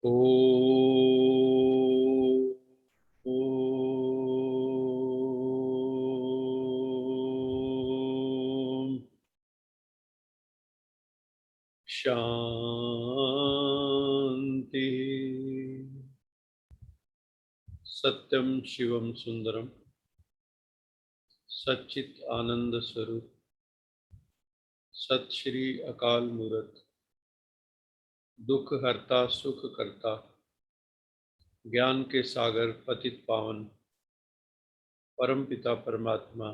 ओ शांति। सत्यम शिवम सुंदरम सच्चित आनंद स्वरूप सत श्री अकाल मूरत दुख हरता सुख करता ज्ञान के सागर पतित पावन परम पिता परमात्मा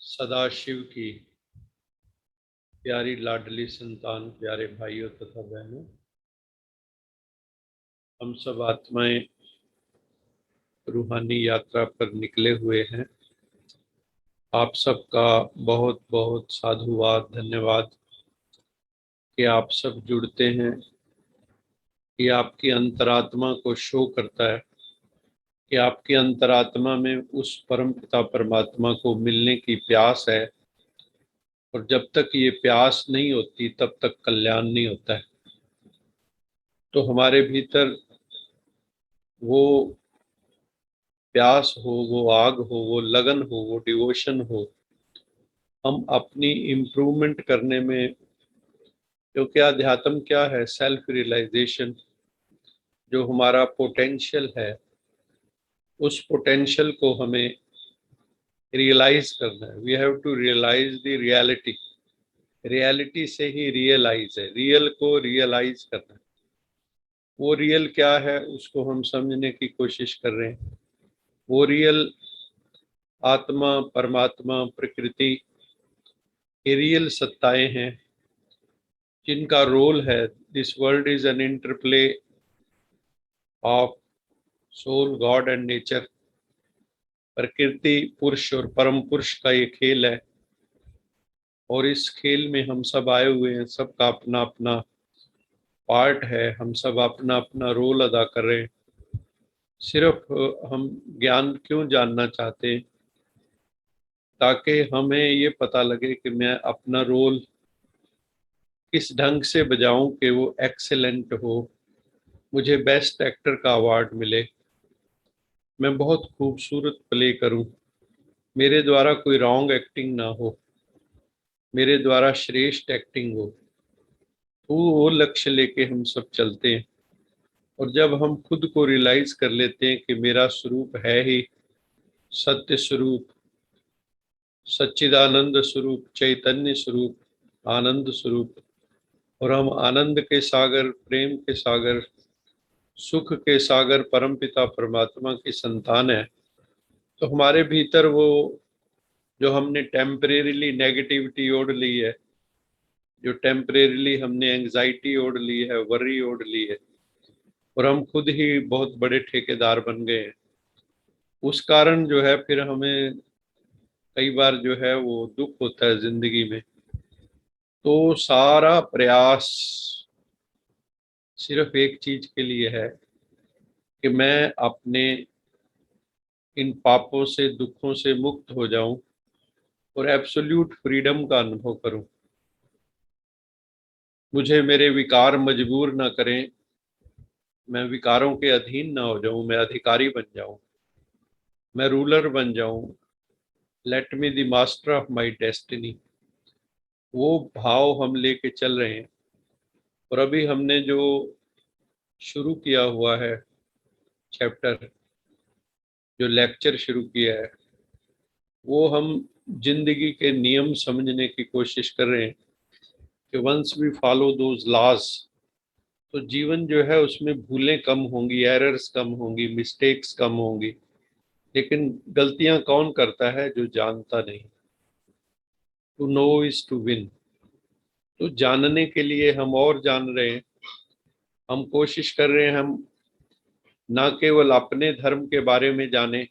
सदाशिव की प्यारी लाडली संतान, प्यारे भाइयों तथा बहनों, हम सब आत्माएं रूहानी यात्रा पर निकले हुए हैं। आप सबका बहुत बहुत साधुवाद, धन्यवाद कि आप सब जुड़ते हैं। ये आपकी अंतरात्मा को शो करता है कि आपकी अंतरात्मा में उस परम पिता परमात्मा को मिलने की प्यास है, और जब तक ये प्यास नहीं होती तब तक कल्याण नहीं होता है। तो हमारे भीतर वो प्यास हो, वो आग हो, वो लगन हो, वो डिवोशन हो, हम अपनी इम्प्रूवमेंट करने में, क्योंकि अध्यात्म क्या है? Self realisation. जो हमारा पोटेंशियल है, उस पोटेंशियल को हमें रियलाइज करना है। We have to realise the reality. Reality से ही रियलाइज है, रियल को रियलाइज करना है। वो रियल क्या है उसको हम समझने की कोशिश कर रहे हैं। वो रियल आत्मा, परमात्मा, प्रकृति, ये रियल सत्ताएं हैं जिनका रोल है, this world is an interplay of soul, God and nature. प्रकृति, पुरुष और परम पुरुष का ये खेल है, और इस खेल में हम सब आए हुए हैं। सबका अपना अपना पार्ट है, हम सब अपना अपना रोल अदा कर रहे हैं। सिर्फ हम ज्ञान क्यों जानना चाहते हैं? ताकि हमें ये पता लगे कि मैं अपना रोल किस ढंग से बजाऊं कि वो एक्सेलेंट हो, मुझे बेस्ट एक्टर का अवार्ड मिले, मैं बहुत खूबसूरत प्ले करूं, मेरे द्वारा कोई रॉन्ग एक्टिंग ना हो, मेरे द्वारा श्रेष्ठ एक्टिंग हो। तो वो लक्ष्य लेके हम सब चलते हैं। और जब हम खुद को रियलाइज कर लेते हैं कि मेरा स्वरूप है ही सत्य स्वरूप, सच्चिदानंद स्वरूप, चैतन्य स्वरूप, आनंद स्वरूप, और हम आनंद के सागर, प्रेम के सागर, सुख के सागर परमपिता परमात्मा की संतान है, तो हमारे भीतर वो जो हमने टेम्परेरीली नेगेटिविटी ओढ़ ली है, जो टेम्परेरीली हमने एंजाइटी ओढ़ ली है, वरी ओढ़ ली है, और हम खुद ही बहुत बड़े ठेकेदार बन गए हैं। उस कारण जो है फिर हमें कई बार जो है वो दुख होता है जिंदगी में। तो सारा प्रयास सिर्फ एक चीज के लिए है कि मैं अपने इन पापों से, दुखों से मुक्त हो जाऊं और एब्सोल्यूट फ्रीडम का अनुभव करूं। मुझे मेरे विकार मजबूर ना करें, मैं विकारों के अधीन ना हो जाऊं, मैं अधिकारी बन जाऊं, मैं रूलर बन जाऊं। Let me the master of my destiny. वो भाव हम लेके चल रहे हैं। और अभी हमने जो शुरू किया हुआ है चैप्टर, जो लेक्चर शुरू किया है, वो हम जिंदगी के नियम समझने की कोशिश कर रहे हैं कि once we follow those laws, तो जीवन जो है उसमें भूलें कम होंगी, एरर्स कम होंगी, मिस्टेक्स कम होंगी। लेकिन गलतियां कौन करता है? जो जानता नहीं। To know is to win. तो जानने के लिए हम और जान रहे हैं। हम कोशिश कर रहे हैं, हम ना केवल अपने धर्म के बारे में जाने,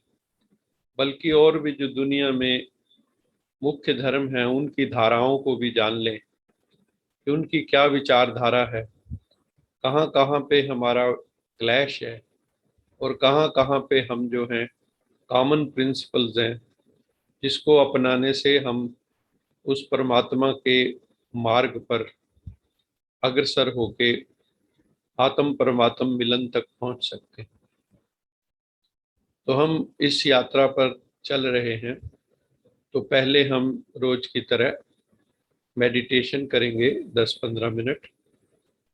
बल्कि और भी जो दुनिया में मुख्य धर्म हैं उनकी धाराओं को भी जान लें कि उनकी क्या विचारधारा है, कहाँ कहाँ पे हमारा क्लैश है, और कहाँ कहाँ पे हम जो हैं कॉमन प्रिंसिपल्स हैं, जिसको अपनाने से हम उस परमात्मा के मार्ग पर अग्रसर होके आत्म परमात्म मिलन तक पहुंच सकते हैं। तो हम इस यात्रा पर चल रहे हैं। तो पहले हम रोज की तरह मेडिटेशन करेंगे 10-15 मिनट,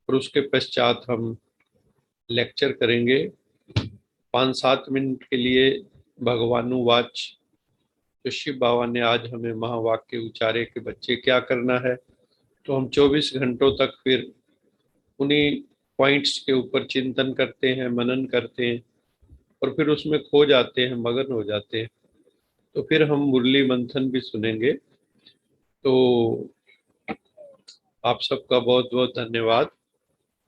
और उसके पश्चात हम लेक्चर करेंगे 5-7 मिनट के लिए। भगवानुवाच, तो शिव बाबा ने आज हमें महावाक्य उचारे कि बच्चे क्या करना है। तो हम 24 घंटों तक फिर उन्हीं पॉइंट्स के ऊपर चिंतन करते हैं, मनन करते हैं, और फिर उसमें खो जाते हैं, मगन हो जाते हैं। तो फिर हम मुरली मंथन भी सुनेंगे। तो आप सबका बहुत बहुत धन्यवाद।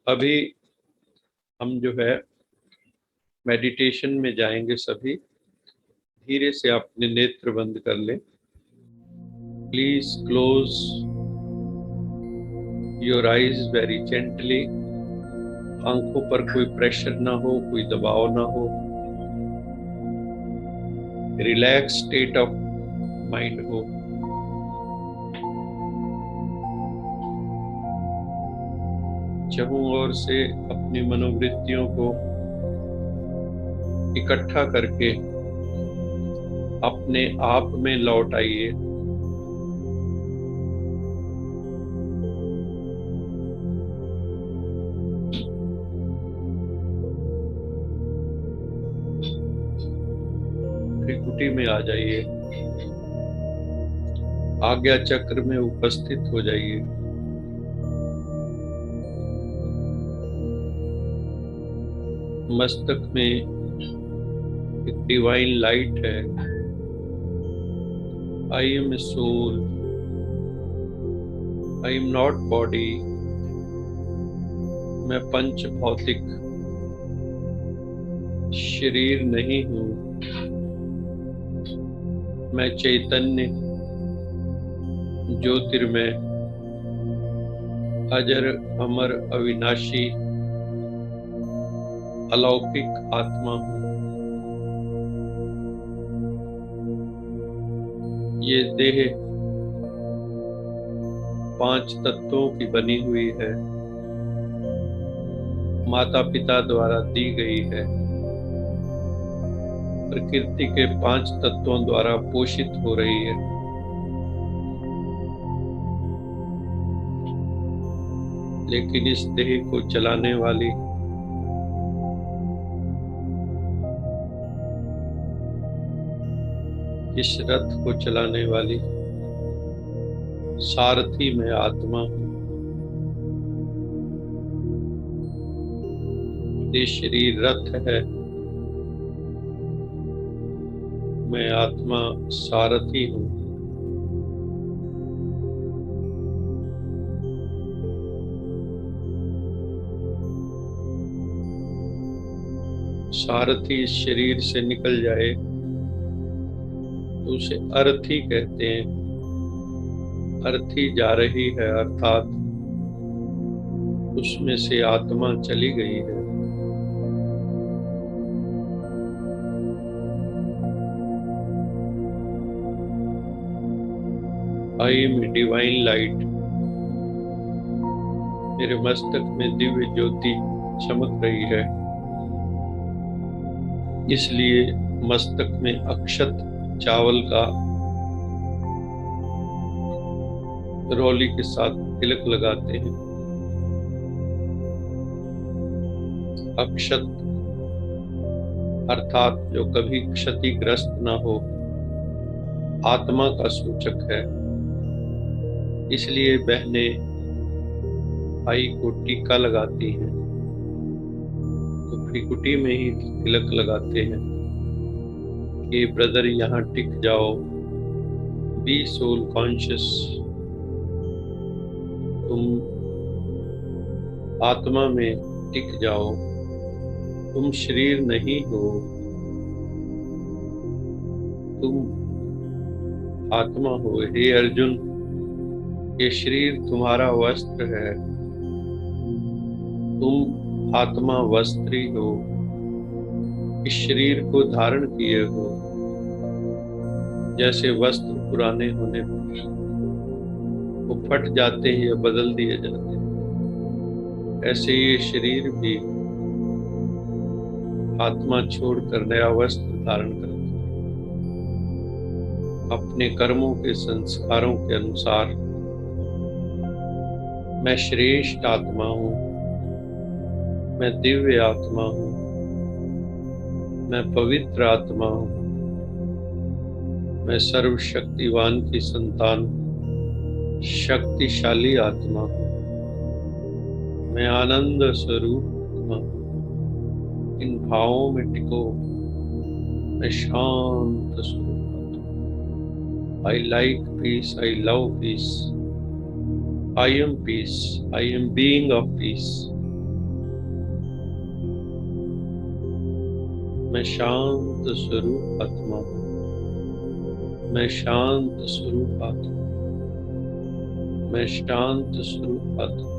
अभी हम जो है मेडिटेशन में जाएंगे। सभी धीरे से अपने नेत्र बंद कर लें। Please close your eyes very gently. आंखों पर कोई प्रेशर ना हो, कोई दबाव ना हो। रिलैक्स स्टेट ऑफ माइंड हो। चहुं ओर से अपनी मनोवृत्तियों को इकट्ठा करके अपने आप में लौट आइए। त्रिकुटी में आ जाइए। आज्ञा चक्र में उपस्थित हो जाइए। मस्तक में एक डिवाइन लाइट है। I am a soul, I am not body. मैं पंच भौतिक शरीर नहीं हूं। मैं चैतन्य ज्योतिर्मय अजर अमर अविनाशी अलौकिक आत्मा हूं। ये देह 5 तत्वों की बनी हुई है, माता पिता द्वारा दी गई है, प्रकृति के 5 तत्वों द्वारा पोषित हो रही है। लेकिन इस देह को चलाने वाली इस रथ को चलाने वाली सारथी में आत्मा हूं। ये शरीर रथ है, मैं आत्मा सारथी हूं। सारथी इस शरीर से निकल जाए तो उसे अर्थी कहते हैं। अर्थी जा रही है, अर्थात उसमें से आत्मा चली गई है। I M divine light. मेरे मस्तक में दिव्य ज्योति चमक रही है, इसलिए मस्तक में अक्षत चावल का रौली के साथ तिलक लगाते हैं। अक्षत अर्थात जो कभी क्षतिग्रस्त ना हो, आत्मा का सूचक है। इसलिए बहनें भाई को टीका लगाती हैं, तो त्रिकुटी में ही तिलक लगाते हैं कि ब्रदर यहाँ टिक जाओ, बी सोल कॉन्शियस। तुम आत्मा में टिक जाओ, तुम शरीर नहीं हो, तुम आत्मा हो। हे अर्जुन, ये शरीर तुम्हारा वस्त्र है, तुम आत्मा वस्त्री हो। इस शरीर को धारण किए हो। जैसे वस्त्र पुराने होने पर वो फट जाते हैं या बदल दिए जाते हैं, ऐसे ये शरीर भी आत्मा छोड़कर नया वस्त्र धारण करती है। अपने कर्मों के संस्कारों के अनुसार मैं श्रेष्ठ आत्मा हूँ, मैं दिव्य आत्मा हूँ, मैं पवित्र आत्मा हूँ, मैं सर्वशक्तिवान की संतान, शक्तिशाली आत्मा हूँ, मैं आनंद स्वरूप आत्मा हूँ। इन भावों में टिको, मैं शांत स्वरूप आत्मा। I like peace, I love peace, I am peace, I am being of peace. मैं शांत स्वरूप आत्मा हूँ, मैं शांत स्वरूप आत्मा, मैं शांत स्वरूप आत्मा,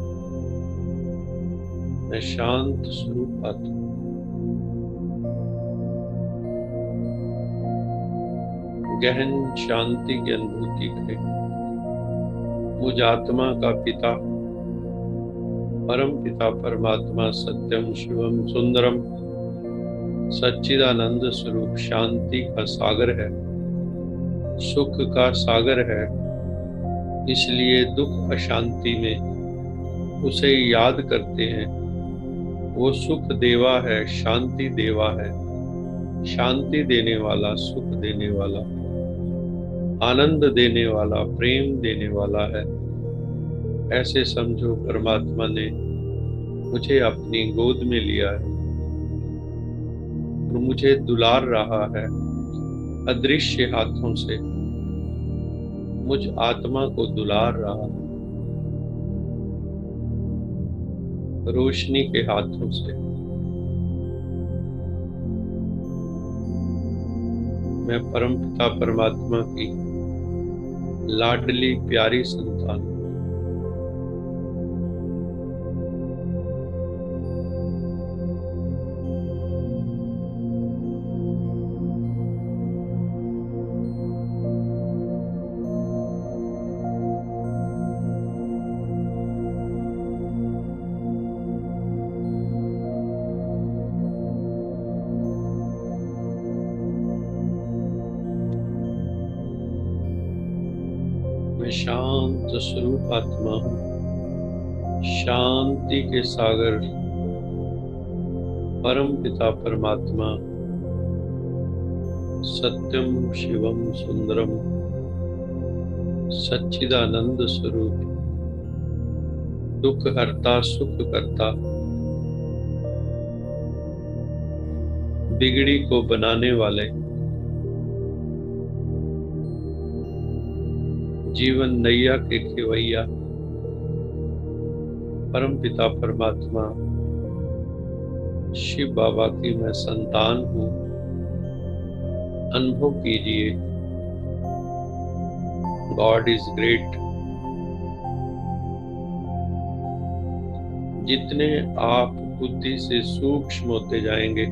मैं शांत स्वरूप आत्मा। गहन शांति की अनुभूति करें। मुझ आत्मा का पिता, परम पिता परमात्मा सत्यम शिवम सुंदरम सच्चिदानंद स्वरूप शांति का सागर है, सुख का सागर है। इसलिए दुख अशांति में उसे याद करते हैं। वो सुख देवा है, शांति देवा है, शांति देने वाला, सुख देने वाला, आनंद देने वाला, प्रेम देने वाला है। ऐसे समझो परमात्मा ने मुझे अपनी गोद में लिया है और मुझे दुलार रहा है अदृश्य हाथों से। मुझ आत्मा को दुलार रहा है रोशनी के हाथों से। मैं परमपिता परमात्मा की लाडली प्यारी संतान हूं। मैं शांत स्वरूप आत्मा हूँ, शांति के सागर परम पिता परमात्मा सत्यम शिवम सुंदरम सच्चिदानंद स्वरूप, दुख हरता सुख करता, बिगड़ी को बनाने वाले, जीवन नैया के खेवैया परम पिता परमात्मा शिव बाबा की मैं संतान हूँ। अनुभव कीजिए, गॉड इज ग्रेट। जितने आप बुद्धि से सूक्ष्म होते जाएंगे,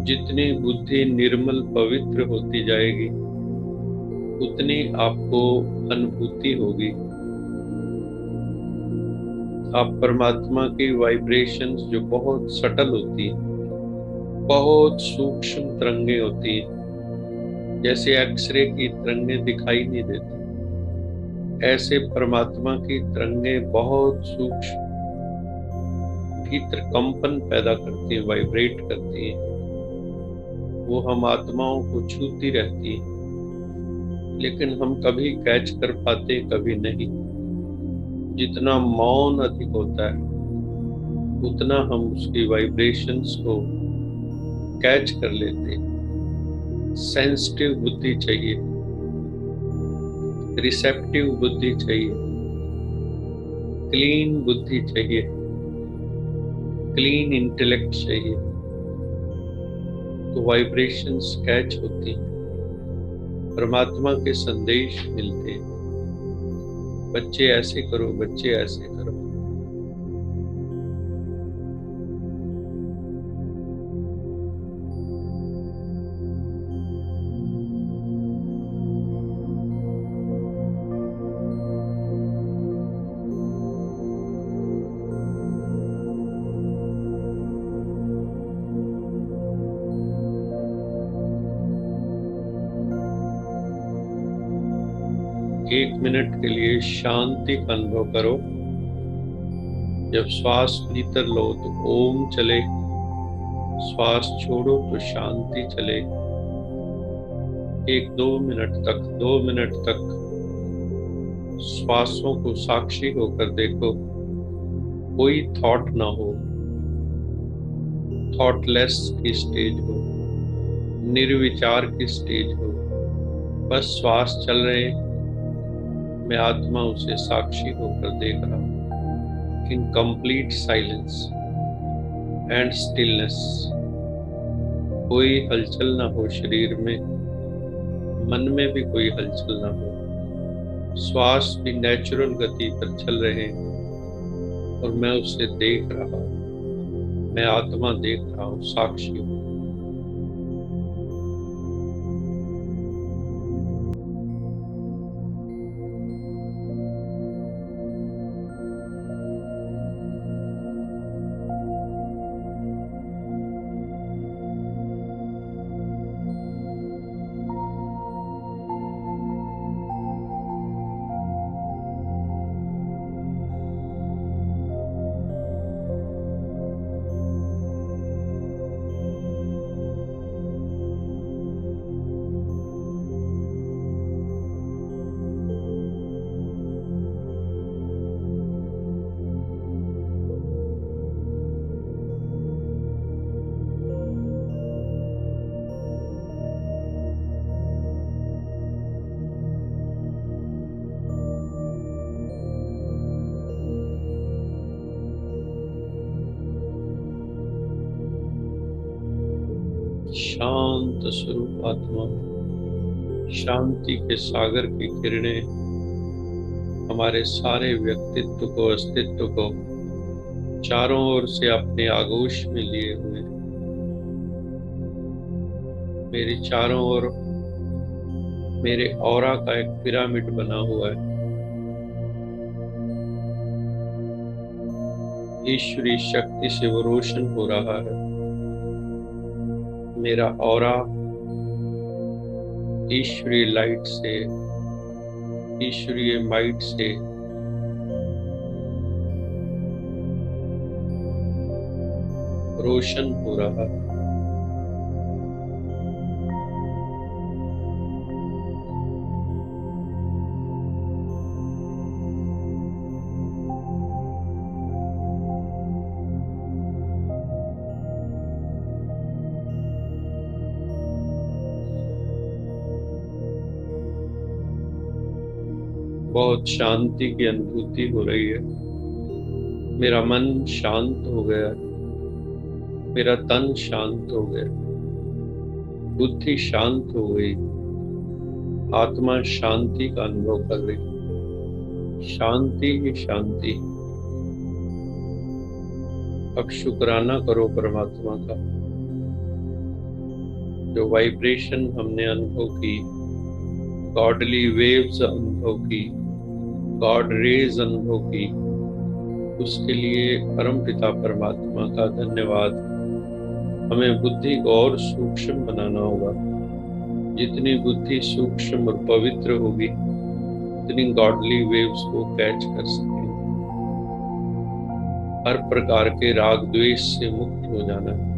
जितनी बुद्धि निर्मल पवित्र होती जाएगी, उतनी आपको अनुभूति होगी। आप परमात्मा की वाइब्रेशंस जो बहुत सटल होती हैं, बहुत सूक्ष्म तरंगे होती हैं, जैसे एक्सरे की तरंगें दिखाई नहीं देती, ऐसे परमात्मा की तरंगें बहुत सूक्ष्म भीतर कंपन पैदा करती हैं, वाइब्रेट करती हैं। वो हम आत्माओं को छूती रहती हैं, लेकिन हम कभी कैच कर पाते, कभी नहीं। जितना मौन अधिक होता है, उतना हम उसकी वाइब्रेशंस को कैच कर लेते हैं। सेंसिटिव बुद्धि चाहिए, रिसेप्टिव बुद्धि चाहिए, क्लीन बुद्धि चाहिए, क्लीन इंटेलेक्ट चाहिए, तो वाइब्रेशंस कैच होती हैं, परमात्मा के संदेश मिलते हैं। बच्चे ऐसे करो, बच्चे ऐसे करो। 1 मिनट के लिए शांति का अनुभव करो। जब श्वास भीतर लो तो ओम चले, श्वास छोड़ो तो शांति चले। 2 मिनट तक श्वासों को साक्षी होकर देखो। कोई थॉट ना हो, थॉटलेस की स्टेज हो, निर्विचार की स्टेज हो, बस श्वास चल रहे, मैं आत्मा उसे साक्षी होकर देख रहा हूं। In complete silence and stillness, कोई हलचल ना हो शरीर में, मन में भी कोई हलचल ना हो, श्वास भी नेचुरल गति पर चल रहे और मैं उसे देख रहा हूं। मैं आत्मा देख रहा हूं, साक्षी हूं। शांत स्वरूप आत्मा, शांति के सागर की किरणें हमारे सारे व्यक्तित्व को, अस्तित्व को चारों ओर से अपने आगोश में लिए हुए। मेरे चारों ओर मेरे ऑरा का एक पिरामिड बना हुआ है। ईश्वरी शक्ति से वो रोशन हो रहा है। मेरा ऑरा ईश्वरीय लाइट से, ईश्वरीय माइट से रोशन हो रहा है। बहुत शांति की अनुभूति हो रही है। मेरा मन शांत हो गया, मेरा तन शांत हो गया, बुद्धि शांत हो गई, आत्मा शांति का अनुभव कर रही। शांति ही शांति। अब शुक्राना करो परमात्मा का। जो वाइब्रेशन हमने अनुभव की, गॉडली वेव्स अनुभव की, गॉड रेज अनुभव की, उसके लिए परमपिता परमात्मा का धन्यवाद। हमें बुद्धि को और सूक्ष्म बनाना होगा। जितनी बुद्धि सूक्ष्म और पवित्र होगी, उतनी गॉडली वेव्स को कैच कर सकेंगे। हर प्रकार के राग द्वेष से मुक्त हो जाना है।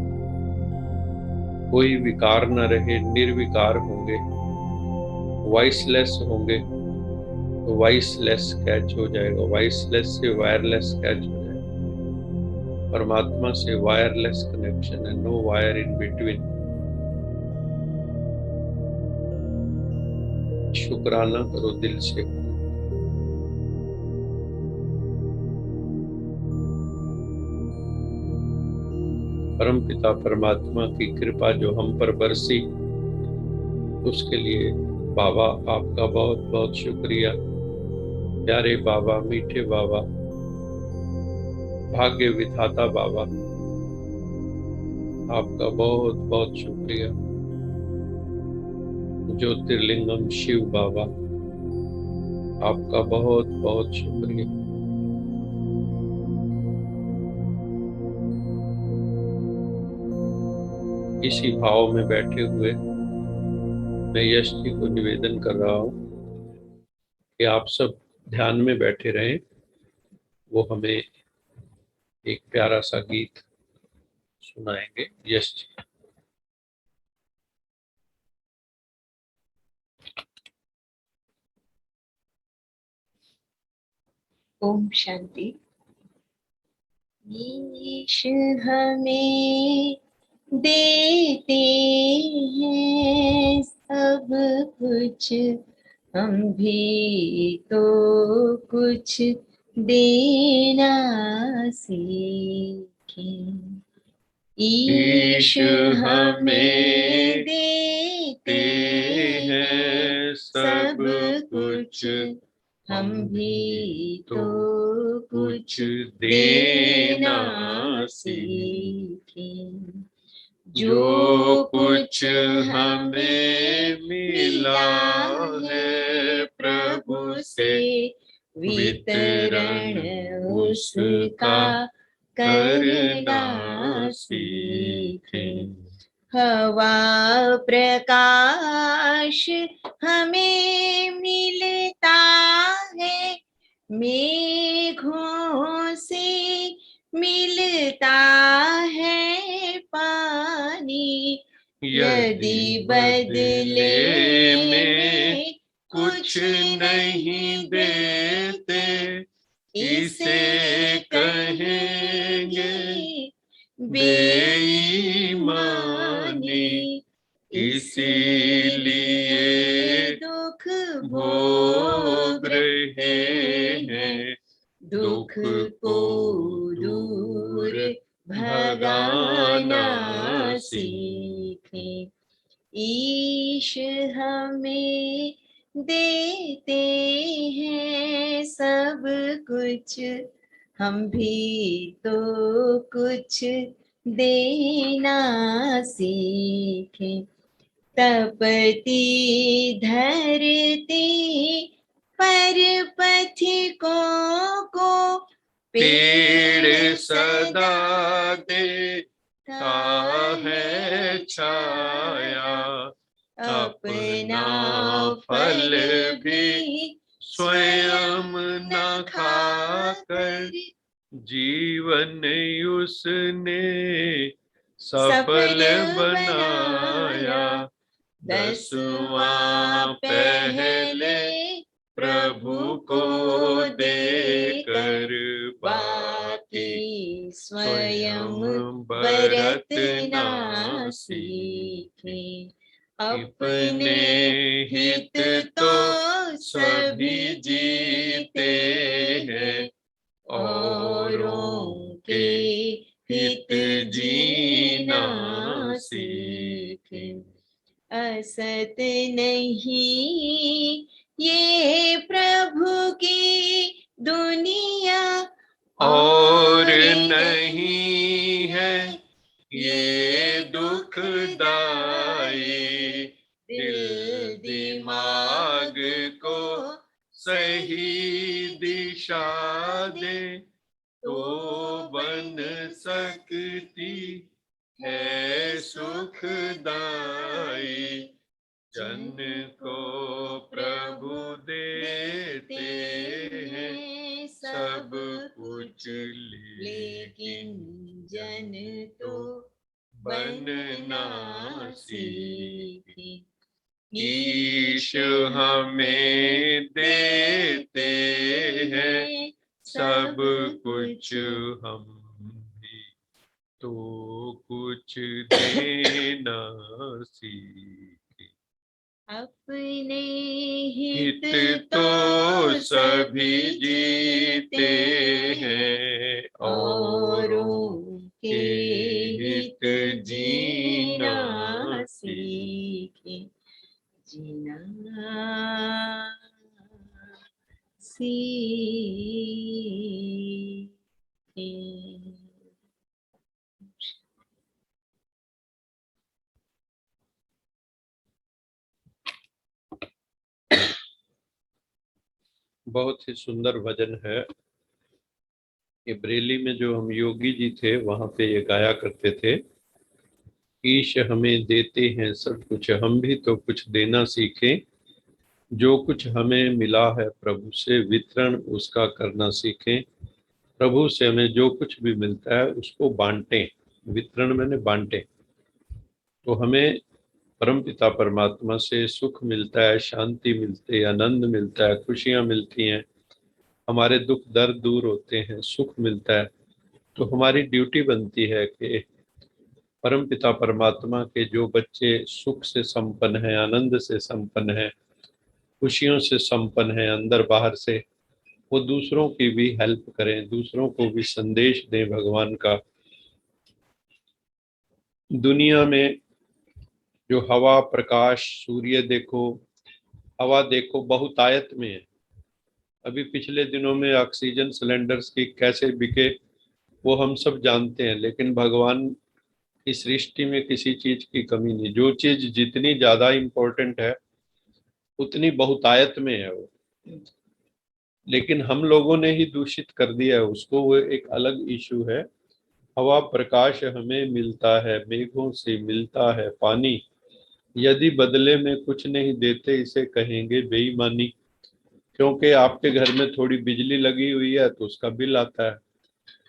कोई विकार न रहे, निर्विकार होंगे, वॉइसलेस होंगे तो वॉइसलेस कैच हो जाएगा, वॉइसलेस से वायरलेस कैच हो जाएगा। परमात्मा से वायरलेस कनेक्शन है, नो वायर इन बिटवीन। शुक्राना करो दिल से। परमपिता परमात्मा की कृपा जो हम पर बरसी, उसके लिए बाबा आपका बहुत बहुत शुक्रिया। प्यारे बाबा, मीठे बाबा, भाग्य विधाता बाबा, आपका बहुत बहुत शुक्रिया। ज्योतिर्लिंगम शिव बाबा, आपका बहुत बहुत शुक्रिया। इसी भाव में बैठे हुए मैं यश जी को निवेदन कर रहा हूं कि आप सब ध्यान में बैठे रहें, वो हमें एक प्यारा सा गीत सुनाएंगे। यश जी। ओम शांति। ईश हमें देते हैं सब कुछ, हम भी तो कुछ देना सीखें। ईश हमें देते हैं सब कुछ, हम भी तो कुछ देना सीखें। जो कुछ हमें मिला है प्रभु से, वितरण उसका करना सीखें। हवा प्रकाश हमें मिलता है, मेघों से मिलता है पानी। यदि बदले में कुछ नहीं देते, इसे कहेंगे बेईमानी। इसीलिए दुख भोग रहे हैं, दुख को दूर भगाना सीखें। ईश हमें देते हैं सब कुछ, हम भी तो कुछ देना सीखें। तपती धरती पर पथिकों को पेड़ सदा देता है छाया। अपना फल भी स्वयं न खाकर जीवन उसने सफल बनाया। 10वां पहले प्रभु को देकर, बाकी स्वयं बरतना सीखें। अपने हित तो सभी जीते हैं, औरों के हित जीना सीखें। असत नहीं ये प्रभु की दुनिया, और नहीं है ये दुखदाई। दिल दिमाग को सही दिशा दे, तो बन सकती है सुखदाई। जन को प्रभु देते हैं सब कुछ, लेकिन जन तो बनना सीखे। ईश हमें देते हैं सब कुछ, हम भी तो कुछ देना सीखे। अपने हित तो सभी जीते हैं, औरों के हित जीना सीखे। जीना सीखे। बहुत ही सुंदर भजन है ये। बरेली में जो हम योगी जी थे वहां पे ये गाया करते थे। ईश हमें देते हैं सब कुछ, हम भी तो कुछ देना सीखें। जो कुछ हमें मिला है प्रभु से वितरण उसका करना सीखें। प्रभु से हमें जो कुछ भी मिलता है उसको बांटें। वितरण मैंने बांटे। तो हमें परमपिता परमात्मा से सुख मिलता है, शांति मिलती है, आनंद मिलता है, खुशियां मिलती हैं, हमारे दुख दर्द दूर होते हैं, सुख मिलता है। तो हमारी ड्यूटी बनती है कि परमपिता परमात्मा के जो बच्चे सुख से संपन्न हैं, आनंद से संपन्न हैं, खुशियों से संपन्न हैं अंदर बाहर से, वो दूसरों की भी हेल्प करें, दूसरों को भी संदेश दें भगवान का। दुनिया में जो हवा प्रकाश सूर्य देखो, हवा देखो बहुतायत में है। अभी पिछले दिनों में ऑक्सीजन सिलेंडर्स की कैसे बिके वो हम सब जानते हैं, लेकिन भगवान की सृष्टि में किसी चीज की कमी नहीं। जो चीज जितनी ज्यादा इम्पोर्टेंट है उतनी बहुतायत में है वो, लेकिन हम लोगों ने ही दूषित कर दिया है उसको, वो एक अलग इशू है। हवा प्रकाश हमें मिलता है, मेघों से मिलता है पानी, यदि बदले में कुछ नहीं देते इसे कहेंगे बेईमानी। क्योंकि आपके घर में थोड़ी बिजली लगी हुई है तो उसका बिल आता है,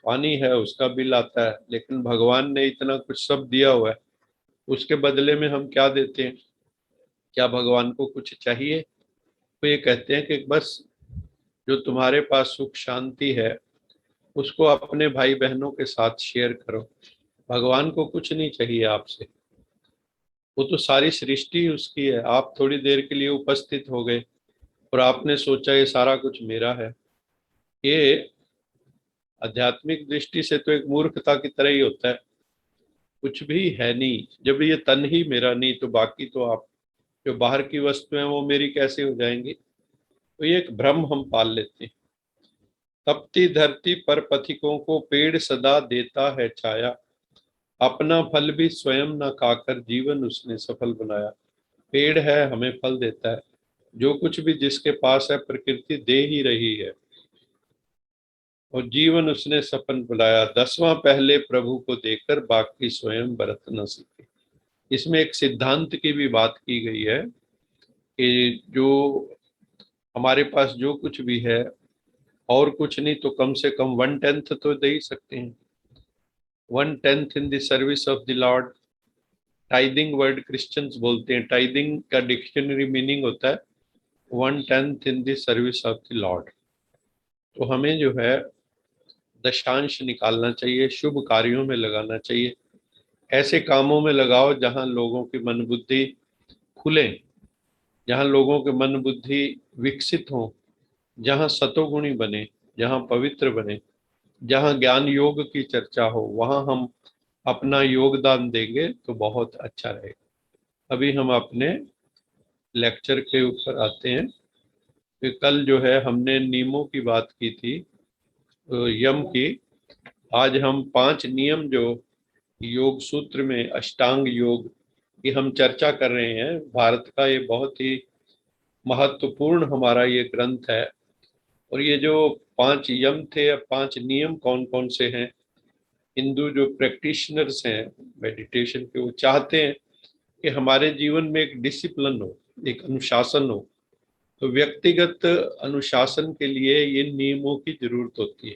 पानी है उसका बिल आता है, लेकिन भगवान ने इतना कुछ सब दिया हुआ है, उसके बदले में हम क्या देते हैं? क्या भगवान को कुछ चाहिए? तो ये कहते हैं कि बस जो तुम्हारे पास सुख शांति है उसको अपने भाई बहनों के साथ शेयर करो। भगवान को कुछ नहीं चाहिए आपसे, वो तो सारी सृष्टि उसकी है। आप थोड़ी देर के लिए उपस्थित हो गए और आपने सोचा ये सारा कुछ मेरा है। ये आध्यात्मिक दृष्टि से तो एक मूर्खता की तरह ही होता है, कुछ भी है नहीं। जब ये तन ही मेरा नहीं तो बाकी तो आप जो बाहर की वस्तुएं वो मेरी कैसे हो जाएंगी? तो ये एक भ्रम हम पाल लेते हैं। तपती धरती पर पथिकों को पेड़ सदा देता है छाया, अपना फल भी स्वयं न खाकर जीवन उसने सफल बनाया। पेड़ है हमें फल देता है, जो कुछ भी जिसके पास है प्रकृति दे ही रही है, और जीवन उसने सफल बनाया। 10वां पहले प्रभु को देकर बाकी स्वयं बरत न सीखे। इसमें एक सिद्धांत की भी बात की गई है कि जो हमारे पास जो कुछ भी है और कुछ नहीं तो कम से कम 1/10 तो दे ही सकते हैं। 1/10 in the service of the Lord. Tithing word Christians बोलते हैं, टाइदिंग का डिक्शनरी मीनिंग होता है 1/10 in the service of the Lord. तो हमें जो है दशांश निकालना चाहिए, शुभ कार्यों में लगाना चाहिए। ऐसे कामों में लगाओ जहां लोगों की मन बुद्धि खुले, जहां लोगों के मन बुद्धि विकसित हो, जहां सतोगुणी बने, जहां पवित्र बने, जहां ज्ञान योग की चर्चा हो, वहां हम अपना योगदान देंगे तो बहुत अच्छा रहेगा। अभी हम अपने लेक्चर के ऊपर आते हैं कि कल जो है हमने नियमों की बात की थी, यम की। आज हम 5 नियम जो योग सूत्र में अष्टांग योग की हम चर्चा कर रहे हैं। भारत का ये बहुत ही महत्वपूर्ण हमारा ये ग्रंथ है। और ये जो 5 यम थे, अब 5 नियम कौन कौन से हैं? हिंदू जो प्रैक्टिशनर्स हैं मेडिटेशन के, वो चाहते हैं कि हमारे जीवन में एक डिसिप्लिन हो, एक अनुशासन हो। तो व्यक्तिगत अनुशासन के लिए ये नियमों की जरूरत होती है।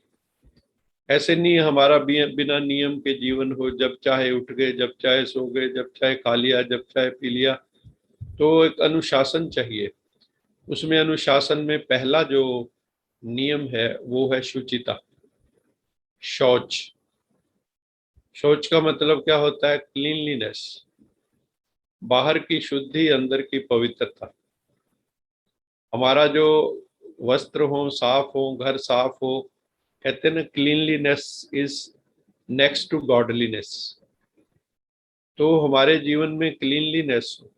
ऐसे नहीं हमारा बिना नियम के जीवन हो, जब चाहे उठ गए, जब चाहे सो गए, जब चाहे खा लिया, जब चाहे पी लिया। तो एक अनुशासन चाहिए। उसमें अनुशासन में पहला जो नियम है वो है शुचिता, शौच। शौच का मतलब क्या होता है? क्लीनलीनेस, बाहर की शुद्धि अंदर की पवित्रता। हमारा जो वस्त्र हो साफ हो, घर साफ हो। कहते हैं ना, cleanliness is next to godliness. तो हमारे जीवन में क्लीनलीनेस हो,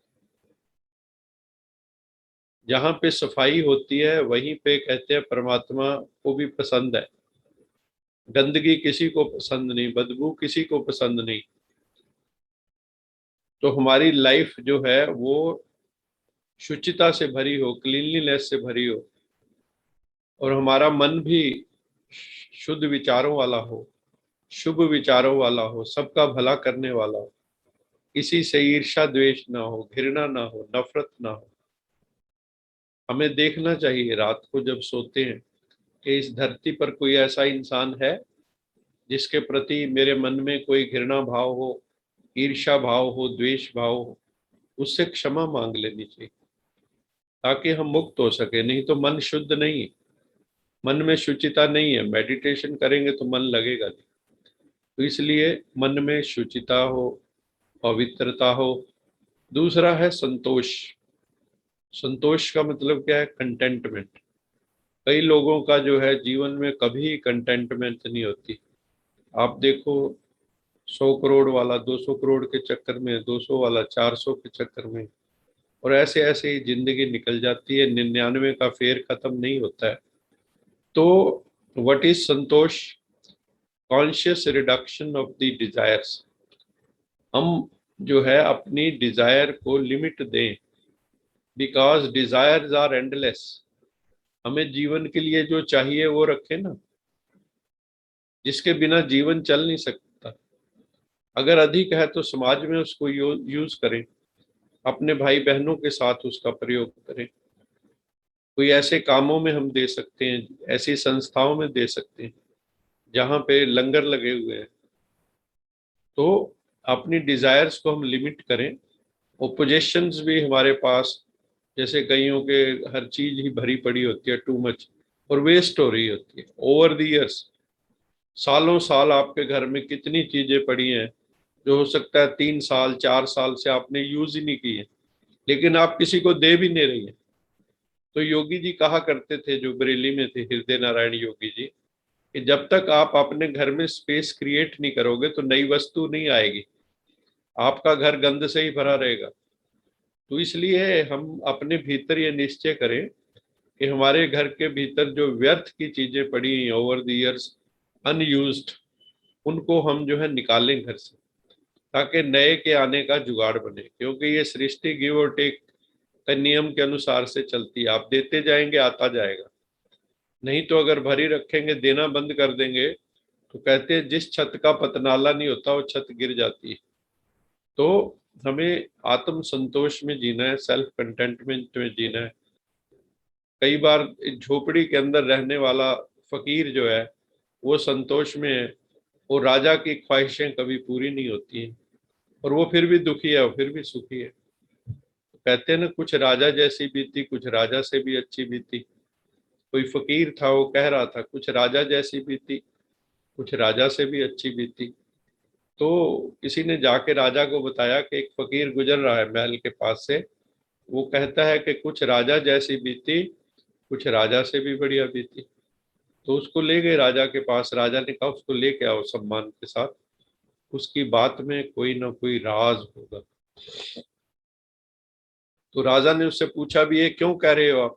जहाँ पे सफाई होती है वहीं पे कहते हैं परमात्मा को भी पसंद है। गंदगी किसी को पसंद नहीं, बदबू किसी को पसंद नहीं। तो हमारी लाइफ जो है वो शुचिता से भरी हो, क्लीनलीनेस से भरी हो, और हमारा मन भी शुद्ध विचारों वाला हो, शुभ विचारों वाला हो, सबका भला करने वाला हो, किसी से ईर्ष्या द्वेष ना हो, घृणा ना हो, नफरत ना हो। हमें देखना चाहिए रात को जब सोते हैं कि इस धरती पर कोई ऐसा इंसान है जिसके प्रति मेरे मन में कोई घृणा भाव हो, ईर्ष्या भाव हो, द्वेष भाव हो, उससे क्षमा मांग लेनी चाहिए ताकि हम मुक्त हो सके। नहीं तो मन शुद्ध नहीं, मन में शुचिता नहीं है, मेडिटेशन करेंगे तो मन लगेगा नहीं। तो इसलिए मन में शुचिता हो, पवित्रता हो। दूसरा है संतोष। संतोष का मतलब क्या है? कंटेंटमेंट। कई लोगों का जो है जीवन में कभी कंटेंटमेंट नहीं होती। आप देखो, 100 करोड़ वाला 200 करोड़ के चक्कर में, 200 वाला 400 के चक्कर में, और ऐसे ऐसे ही जिंदगी निकल जाती है। 99 का फेर खत्म नहीं होता है। तो what is Santosh? Conscious reduction of the desires. हम जो है अपनी डिजायर को लिमिट दें, बिकॉज डिजायर्स आर एंडलेस। हमें जीवन के लिए जो चाहिए वो रखें ना, जिसके बिना जीवन चल नहीं सकता। अगर अधिक है तो समाज में उसको यूज करें, अपने भाई बहनों के साथ उसका प्रयोग करें। कोई ऐसे कामों में हम दे सकते हैं, ऐसी संस्थाओं में दे सकते हैं जहाँ पे लंगर लगे हुए हैं। तो अपनी डिजायर्स को हम लिमिट करें। और पोजेशंस भी हमारे पास, जैसे कईयों के हर चीज ही भरी पड़ी होती है, टू मच, और वेस्ट हो रही होती है ओवर द ईयर्स। सालों साल आपके घर में कितनी चीजें पड़ी हैं जो हो सकता है 3 साल 4 साल से आपने यूज ही नहीं की है, लेकिन आप किसी को दे भी नहीं रही है। तो योगी जी कहा करते थे, जो बरेली में थे, हृदय नारायण योगी जी, कि जब तक आप अपने घर में स्पेस क्रिएट नहीं करोगे तो नई वस्तु नहीं आएगी, आपका घर गंद से ही भरा रहेगा। तो इसलिए हम अपने भीतर ये निश्चय करें कि हमारे घर के भीतर जो व्यर्थ की चीजें पड़ी हैं ओवर द इयर्स, अनयूज्ड, उनको हम जो है निकालें घर से, ताकि नए के आने का जुगाड़ बने। क्योंकि ये सृष्टि गिव और टेक का नियम के अनुसार से चलती है। आप देते जाएंगे, आता जाएगा। नहीं तो अगर भरी रखेंगे, देना बंद कर देंगे, तो कहते हैं जिस छत का पतनाला नहीं होता वो छत गिर जाती है। तो हमें आत्म संतोष में जीना है, सेल्फ कंटेंटमेंट में जीना है। कई बार झोपड़ी के अंदर रहने वाला फकीर जो है वो संतोष में है, वो राजा की ख्वाहिशें कभी पूरी नहीं होती हैं, और वो फिर भी दुखी है, वो फिर भी सुखी है। तो कहते हैं ना, कुछ राजा जैसी बीती, कुछ राजा से भी अच्छी बीती। कोई फकीर था, वो कह रहा था कुछ राजा जैसी बीती, कुछ राजा से भी अच्छी बीती। तो किसी ने जाके राजा को बताया कि एक फकीर गुजर रहा है महल के पास से, वो कहता है कि कुछ राजा जैसी बीती, कुछ राजा से भी बढ़िया बीती। तो उसको ले गए राजा के पास। राजा ने कहा उसको लेके आओ सम्मान के साथ, उसकी बात में कोई ना कोई राज होगा। तो राजा ने उससे पूछा भी, ये क्यों कह रहे हो आप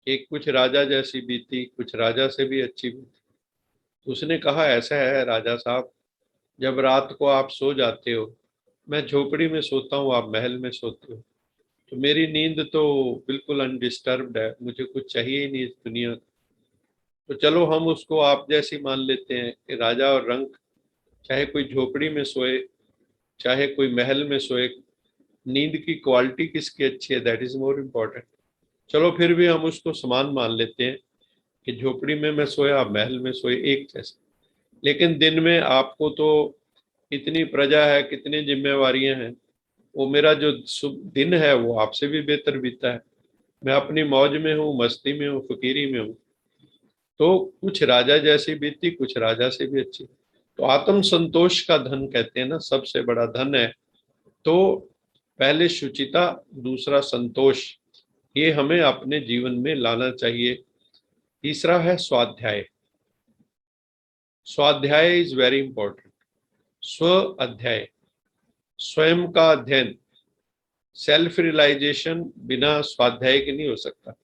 कि कुछ राजा जैसी बीती, कुछ राजा से भी अच्छी बीती? तो उसने कहा, ऐसा है राजा साहब, जब रात को आप सो जाते हो, मैं झोपड़ी में सोता हूँ, आप महल में सोते हो, तो मेरी नींद तो बिल्कुल अनडिस्टर्ब्ड है, मुझे कुछ चाहिए ही नहीं इस दुनिया। तो चलो हम उसको आप जैसी मान लेते हैं कि राजा और रंक, चाहे कोई झोपड़ी में सोए, चाहे कोई महल में सोए, नींद की क्वालिटी किसकी अच्छी है, दैट इज मोर इम्पोर्टेंट। चलो फिर भी हम उसको समान मान लेते हैं कि झोपड़ी में मैं सोया, महल में सोए, एक जैसे। लेकिन दिन में आपको तो इतनी प्रजा है, कितनी जिम्मेवारियां हैं, वो मेरा जो दिन है वो आपसे भी बेहतर बीता है। मैं अपनी मौज में हूँ, मस्ती में हूँ, फकीरी में हूँ। तो कुछ राजा जैसी बीती, कुछ राजा से भी अच्छी। तो आत्म संतोष का धन कहते हैं ना, सबसे बड़ा धन है। तो पहले शुचिता, दूसरा संतोष, ये हमें अपने जीवन में लाना चाहिए। तीसरा है स्वाध्याय। स्वाध्याय इज वेरी इंपॉर्टेंट। स्व अध्याय, स्वयं का अध्ययन। सेल्फ रियलाइजेशन बिना स्वाध्याय के नहीं हो सकता।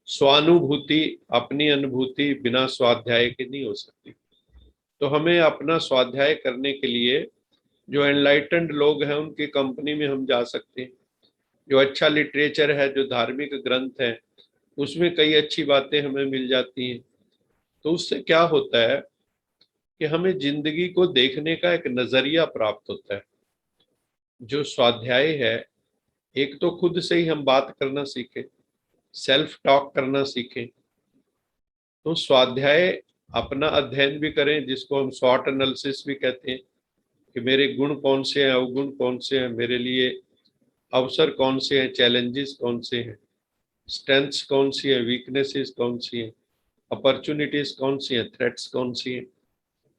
स्वानुभूति, अपनी अनुभूति बिना स्वाध्याय के नहीं हो सकती। तो हमें अपना स्वाध्याय करने के लिए जो एनलाइटेंड लोग हैं उनकी कंपनी में हम जा सकते हैं। जो अच्छा लिटरेचर है, जो धार्मिक ग्रंथ है, उसमें कई अच्छी बातें हमें मिल जाती हैं। तो उससे क्या होता है कि हमें जिंदगी को देखने का एक नजरिया प्राप्त होता है। जो स्वाध्याय है, एक तो खुद से ही हम बात करना सीखे, सेल्फ टॉक करना सीखें। तो स्वाध्याय अपना अध्ययन भी करें, जिसको हम स्वॉट एनालिसिस भी कहते हैं, कि मेरे गुण कौन से हैं, अवगुण कौन से हैं, मेरे लिए अवसर कौन से हैं, चैलेंजेस कौन से हैं, स्ट्रेंथ्स कौन सी है, वीकनेसेस कौन सी हैं, अपॉर्चुनिटीज कौन सी हैं, थ्रेट्स कौन सी हैं।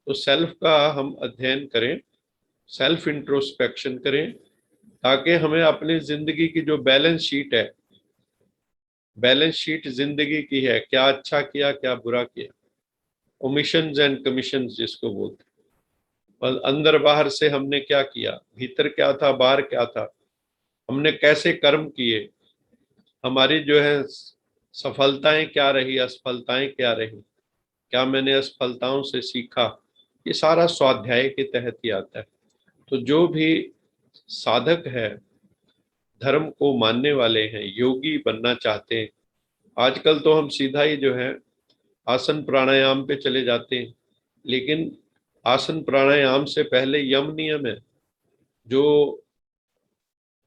तो सेल्फ का हम अध्ययन करें, सेल्फ इंट्रोस्पेक्शन करें, ताकि हमें अपनी जिंदगी की जो बैलेंस शीट है, बैलेंस शीट जिंदगी की है, क्या अच्छा किया क्या बुरा किया, ओमिशंस एंड कमीशंस जिसको बोलते हैं, और अंदर बाहर से हमने क्या किया, भीतर क्या था बाहर क्या था, हमने कैसे कर्म किए, हमारी जो है सफलताएं क्या रही, असफलताएं क्या रही, क्या मैंने असफलताओं से सीखा, ये सारा स्वाध्याय के तहत ही आता है। तो जो भी साधक है, धर्म को मानने वाले हैं, योगी बनना चाहते हैं, आजकल तो हम सीधा ही जो है आसन प्राणायाम पे चले जाते हैं, लेकिन आसन प्राणायाम से पहले यम नियम है, जो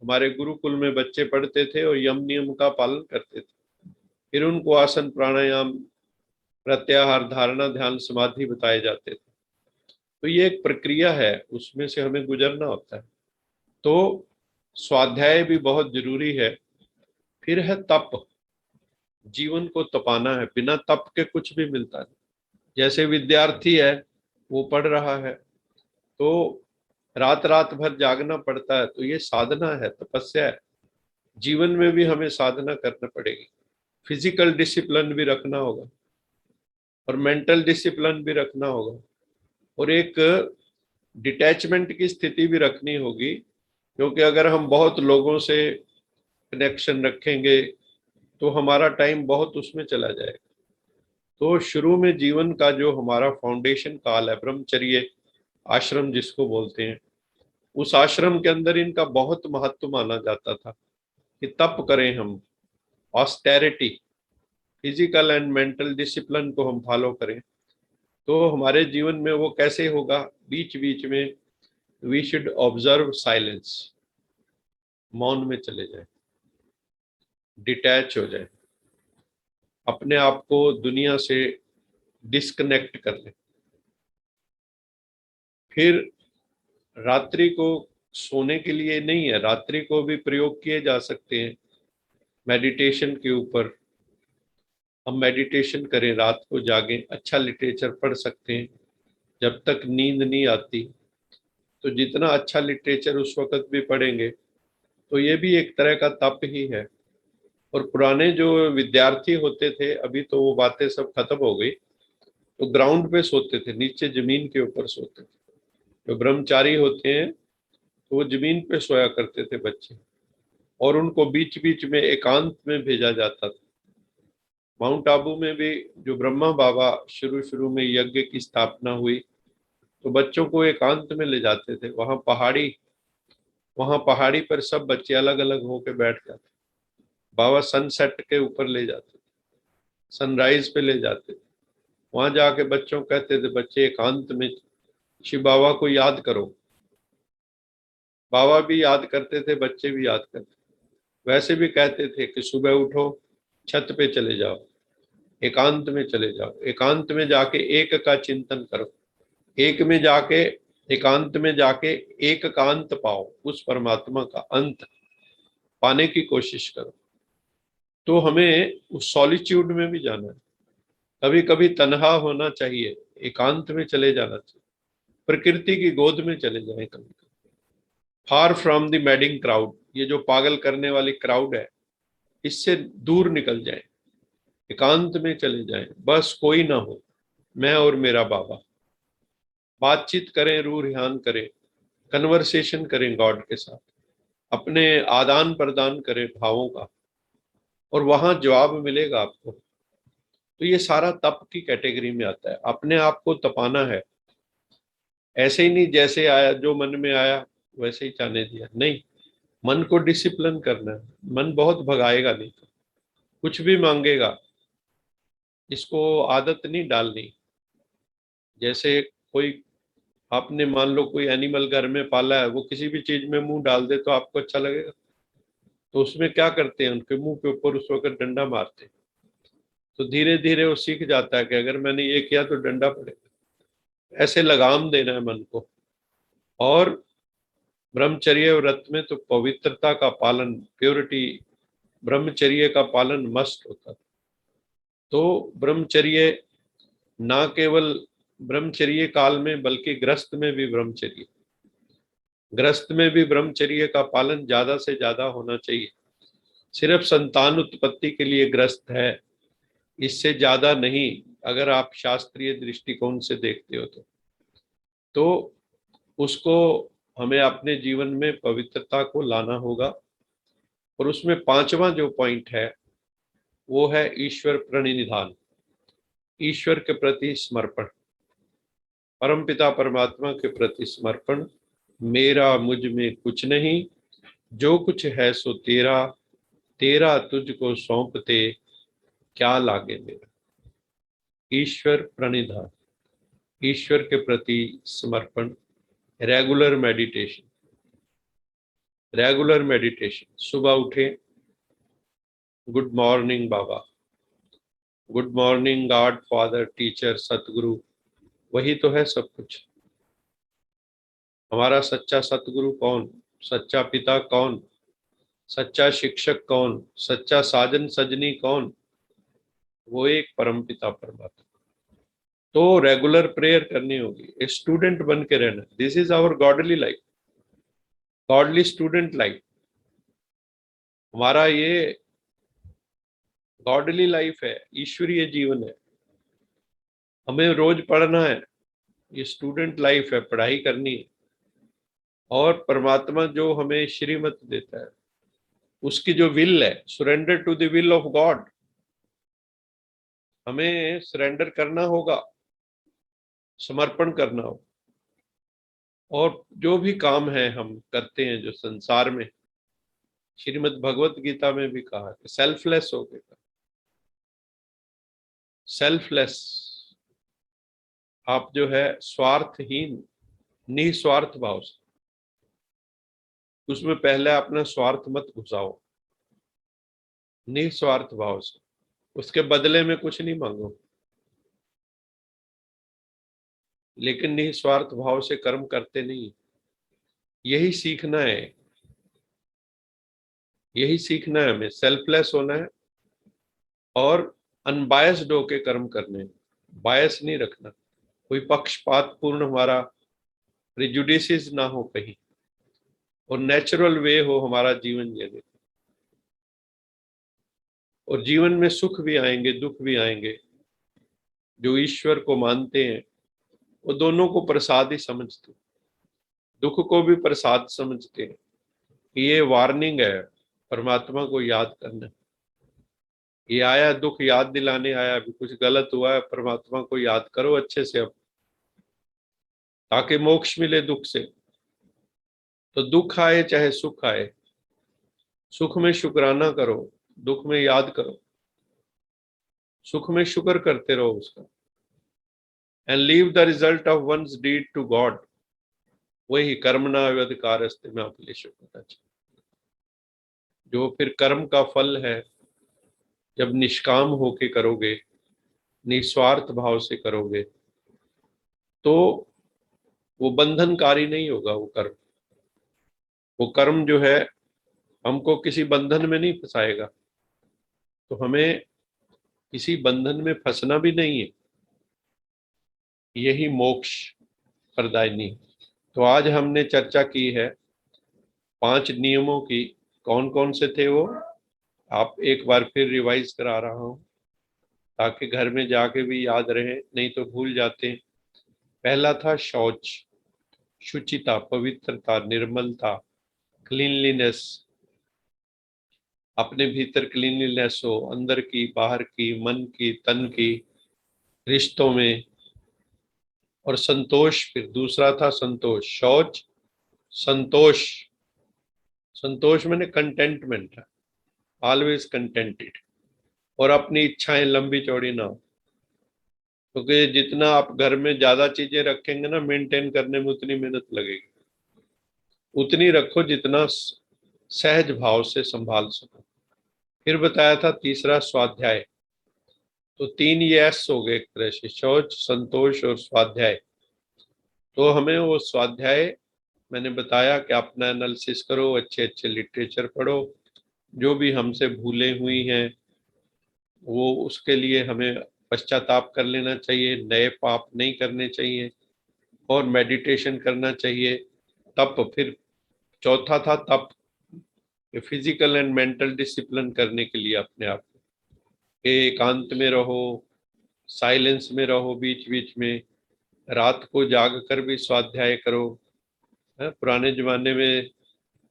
हमारे गुरुकुल में बच्चे पढ़ते थे और यम नियम का पालन करते थे, फिर उनको आसन प्राणायाम, प्रत्याहार, धारणा, ध्यान, समाधि बताए जाते थे। तो ये एक प्रक्रिया है, उसमें से हमें गुजरना होता है। तो स्वाध्याय भी बहुत जरूरी है। फिर है तप, जीवन को तपाना है, बिना तप के कुछ भी मिलता नहीं। जैसे विद्यार्थी है, वो पढ़ रहा है, तो रात रात भर जागना पड़ता है, तो ये साधना है, तपस्या है। जीवन में भी हमें साधना करना पड़ेगी, फिजिकल डिसिप्लिन भी रखना होगा और मेंटल डिसिप्लिन भी रखना होगा, और एक डिटैचमेंट की स्थिति भी रखनी होगी, क्योंकि अगर हम बहुत लोगों से कनेक्शन रखेंगे तो हमारा टाइम बहुत उसमें चला जाएगा। तो शुरू में जीवन का जो हमारा फाउंडेशन काल है, ब्रह्मचर्य आश्रम जिसको बोलते हैं, उस आश्रम के अंदर इनका बहुत महत्व माना जाता था कि तप करें हम, austerity, physical and mental discipline को हम फॉलो करें। तो हमारे जीवन में वो कैसे होगा, बीच बीच में वी शुड ऑब्जर्व साइलेंस, मौन में चले जाए, डिटैच हो जाए, अपने आप को दुनिया से डिस्कनेक्ट कर ले। फिर रात्रि को सोने के लिए नहीं है, रात्रि को भी प्रयोग किए जा सकते हैं मेडिटेशन के ऊपर। हम मेडिटेशन करें, रात को जागें, अच्छा लिटरेचर पढ़ सकते हैं जब तक नींद नहीं आती। तो जितना अच्छा लिटरेचर उस वक्त भी पढ़ेंगे, तो ये भी एक तरह का तप ही है। और पुराने जो विद्यार्थी होते थे, अभी तो वो बातें सब खत्म हो गई, तो ग्राउंड पे सोते थे, नीचे जमीन के ऊपर सोते थे। जो ब्रह्मचारी होते हैं, तो वो जमीन पे सोया करते थे बच्चे, और उनको बीच बीच में एकांत में भेजा जाता था। माउंट आबू में भी जो ब्रह्मा बाबा शुरू शुरू में यज्ञ की स्थापना हुई, तो बच्चों को एकांत में ले जाते थे। वहां पहाड़ी पर सब बच्चे अलग अलग होकर बैठ जाते, बाबा सनसेट के ऊपर ले जाते थे, सनराइज पे ले जाते थे। वहां जाके बच्चों कहते थे, बच्चे एकांत में शिव बाबा को याद करो। बाबा भी याद करते थे, बच्चे भी याद करते थे। वैसे भी कहते थे कि सुबह उठो, छत पे चले जाओ, एकांत में चले जाओ, एकांत में जाके एक का चिंतन करो, एक में जाके, एकांत में जाके एक का अंत पाओ, उस परमात्मा का अंत पाने की कोशिश करो। तो हमें उस सॉलिट्यूड में भी जाना है, कभी कभी तन्हा होना चाहिए, एकांत में चले जाना चाहिए, प्रकृति की गोद में चले जाएं, कभी कभी far from the madding crowd, ये जो पागल करने वाली क्राउड है, इससे दूर निकल जाएं, एकांत में चले जाएं, बस कोई ना हो, मैं और मेरा बाबा। बातचीत करें, रूह रिहान करें, कन्वर्सेशन करें गॉड के साथ, अपने आदान प्रदान करें भावों का, और वहां जवाब मिलेगा आपको। तो ये सारा तप की कैटेगरी में आता है। अपने आप को तपाना है, ऐसे ही नहीं जैसे आया, जो मन में आया वैसे ही जाने दिया, नहीं, मन को डिसिप्लिन करना है। मन बहुत भगाएगा नहीं, कुछ भी मांगेगा, इसको आदत नहीं डालनी। जैसे कोई, आपने मान लो कोई एनिमल घर में पाला है, वो किसी भी चीज में मुंह डाल दे तो आपको अच्छा लगेगा? तो उसमें क्या करते हैं, उनके मुंह के ऊपर उस वक्त डंडा मारते हैं। तो धीरे धीरे वो सीख जाता है कि अगर मैंने ये किया तो डंडा पड़ेगा। ऐसे लगाम देना है मन को। और ब्रह्मचर्य व्रत में तो पवित्रता का पालन, प्योरिटी, ब्रह्मचर्य का पालन मस्ट होता है। तो ब्रह्मचर्य ना केवल ब्रह्मचर्य काल में बल्कि ग्रस्त में भी ब्रह्मचर्य, ग्रस्त में भी ब्रह्मचर्य का पालन ज्यादा से ज्यादा होना चाहिए। सिर्फ संतान उत्पत्ति के लिए ग्रस्त है, इससे ज्यादा नहीं। अगर आप शास्त्रीय दृष्टिकोण से देखते हो तो उसको हमें अपने जीवन में पवित्रता को लाना होगा। और उसमें पांचवा जो पॉइंट है वो है ईश्वर प्रणिधान, ईश्वर के प्रति समर्पण, परमपिता परमात्मा के प्रति समर्पण। मेरा मुझ में कुछ नहीं, जो कुछ है सो तेरा, तेरा तुझको सौंपते क्या लागे मेरा। ईश्वर प्रणिधान, ईश्वर के प्रति समर्पण। Regular meditation, regular meditation. सुबह उठे, good morning Baba, good morning God father teacher सतगुरु, वही तो है सब कुछ। हमारा सच्चा सतगुरु कौन, सच्चा पिता कौन, सच्चा शिक्षक कौन, सच्चा साजन सजनी कौन, वो एक परम पिता परमात्मा। तो रेगुलर प्रेयर करनी होगी, एक स्टूडेंट बन के रहना। This is our godly life, godly student life. हमारा ये गॉडली लाइफ है, ईश्वरीय जीवन है। हमें रोज पढ़ना है, ये स्टूडेंट लाइफ है, पढ़ाई करनी है। और परमात्मा जो हमें श्रीमत देता है, उसकी जो विल है, surrender to the will of God, हमें सरेंडर करना होगा, समर्पण करना होगा। और जो भी काम है हम करते हैं जो संसार में, श्रीमद् भगवत गीता में भी कहा कि सेल्फलेस हो गए, सेल्फलेस। आप जो है स्वार्थहीन, निस्वार्थ भाव से, उसमें पहले अपना स्वार्थ मत घुसाओ, निस्वार्थ भाव से। उसके बदले में कुछ नहीं मांगो, लेकिन निस्वार्थ भाव से कर्म करते नहीं। यही सीखना है, यही सीखना है हमें, सेल्फलेस होना है और अनबायस्ड होके कर्म करने हैं। बायस नहीं रखना, कोई पक्षपात पूर्ण हमारा प्रिजुडिसेस ना हो कहीं, और नेचुरल वे हो हमारा जीवन जीने। और जीवन में सुख भी आएंगे, दुख भी आएंगे। जो ईश्वर को मानते हैं वो दोनों को प्रसाद ही समझते हैं, दुख को भी प्रसाद समझते हैं। ये वार्निंग है, परमात्मा को याद करना। ये आया दुख याद दिलाने आया, भी कुछ गलत हुआ है, परमात्मा को याद करो अच्छे से अब, ताकि मोक्ष मिले दुख से। तो दुख आए चाहे सुख आए, सुख में शुक्राना करो, दुख में याद करो। सुख में शुक्र करते रहो उसका। And leave the result of one's deed to God, वही कर्मणा व्यधिकारस्ते में अपलेशो पता चले। जो फिर कर्म का फल है, जब निष्काम होके करोगे, निस्वार्थ भाव से करोगे, तो वो बंधनकारी नहीं होगा। वो कर्म, वो कर्म जो है हमको किसी बंधन में नहीं फंसाएगा। तो हमें किसी बंधन में फंसना भी नहीं है, यही मोक्ष प्रदायिनी। तो आज हमने चर्चा की है 5 नियमों की। कौन कौन से थे वो, आप एक बार फिर रिवाइज करा रहा हूं, ताकि घर में जाके भी याद रहे, नहीं तो भूल जाते हैं। पहला था शौच, शुचिता, पवित्रता, निर्मलता, क्लीनलीनेस। अपने भीतर क्लीनलीनेस हो, अंदर की, बाहर की, मन की, तन की, रिश्तों में। और संतोष, फिर दूसरा था संतोष। शौच, संतोष। संतोष मैंने कंटेंटमेंट है, ऑलवेज कंटेंटेड। और अपनी इच्छाएं लंबी चौड़ी ना हो, क्योंकि जितना आप घर में ज्यादा चीजें रखेंगे ना, मेंटेन करने में उतनी मेहनत लगेगी। उतनी रखो जितना सहज भाव से संभाल सकूं। फिर बताया था तीसरा स्वाध्याय। तो 3 ये एस हो गए एक तरह से, शौच, संतोष और स्वाध्याय। तो हमें वो स्वाध्याय मैंने बताया कि अपना एनालिसिस करो, अच्छे अच्छे लिटरेचर पढ़ो, जो भी हमसे भूलें हुई हैं वो उसके लिए हमें पश्चाताप कर लेना चाहिए, नए पाप नहीं करने चाहिए, और मेडिटेशन करना चाहिए। तप, फिर चौथा था तप, फिजिकल एंड मेंटल डिसिप्लिन करने के लिए अपने आप को, एकांत में रहो, साइलेंस में रहो, बीच बीच में रात को जाग कर भी स्वाध्याय करो। पुराने जमाने में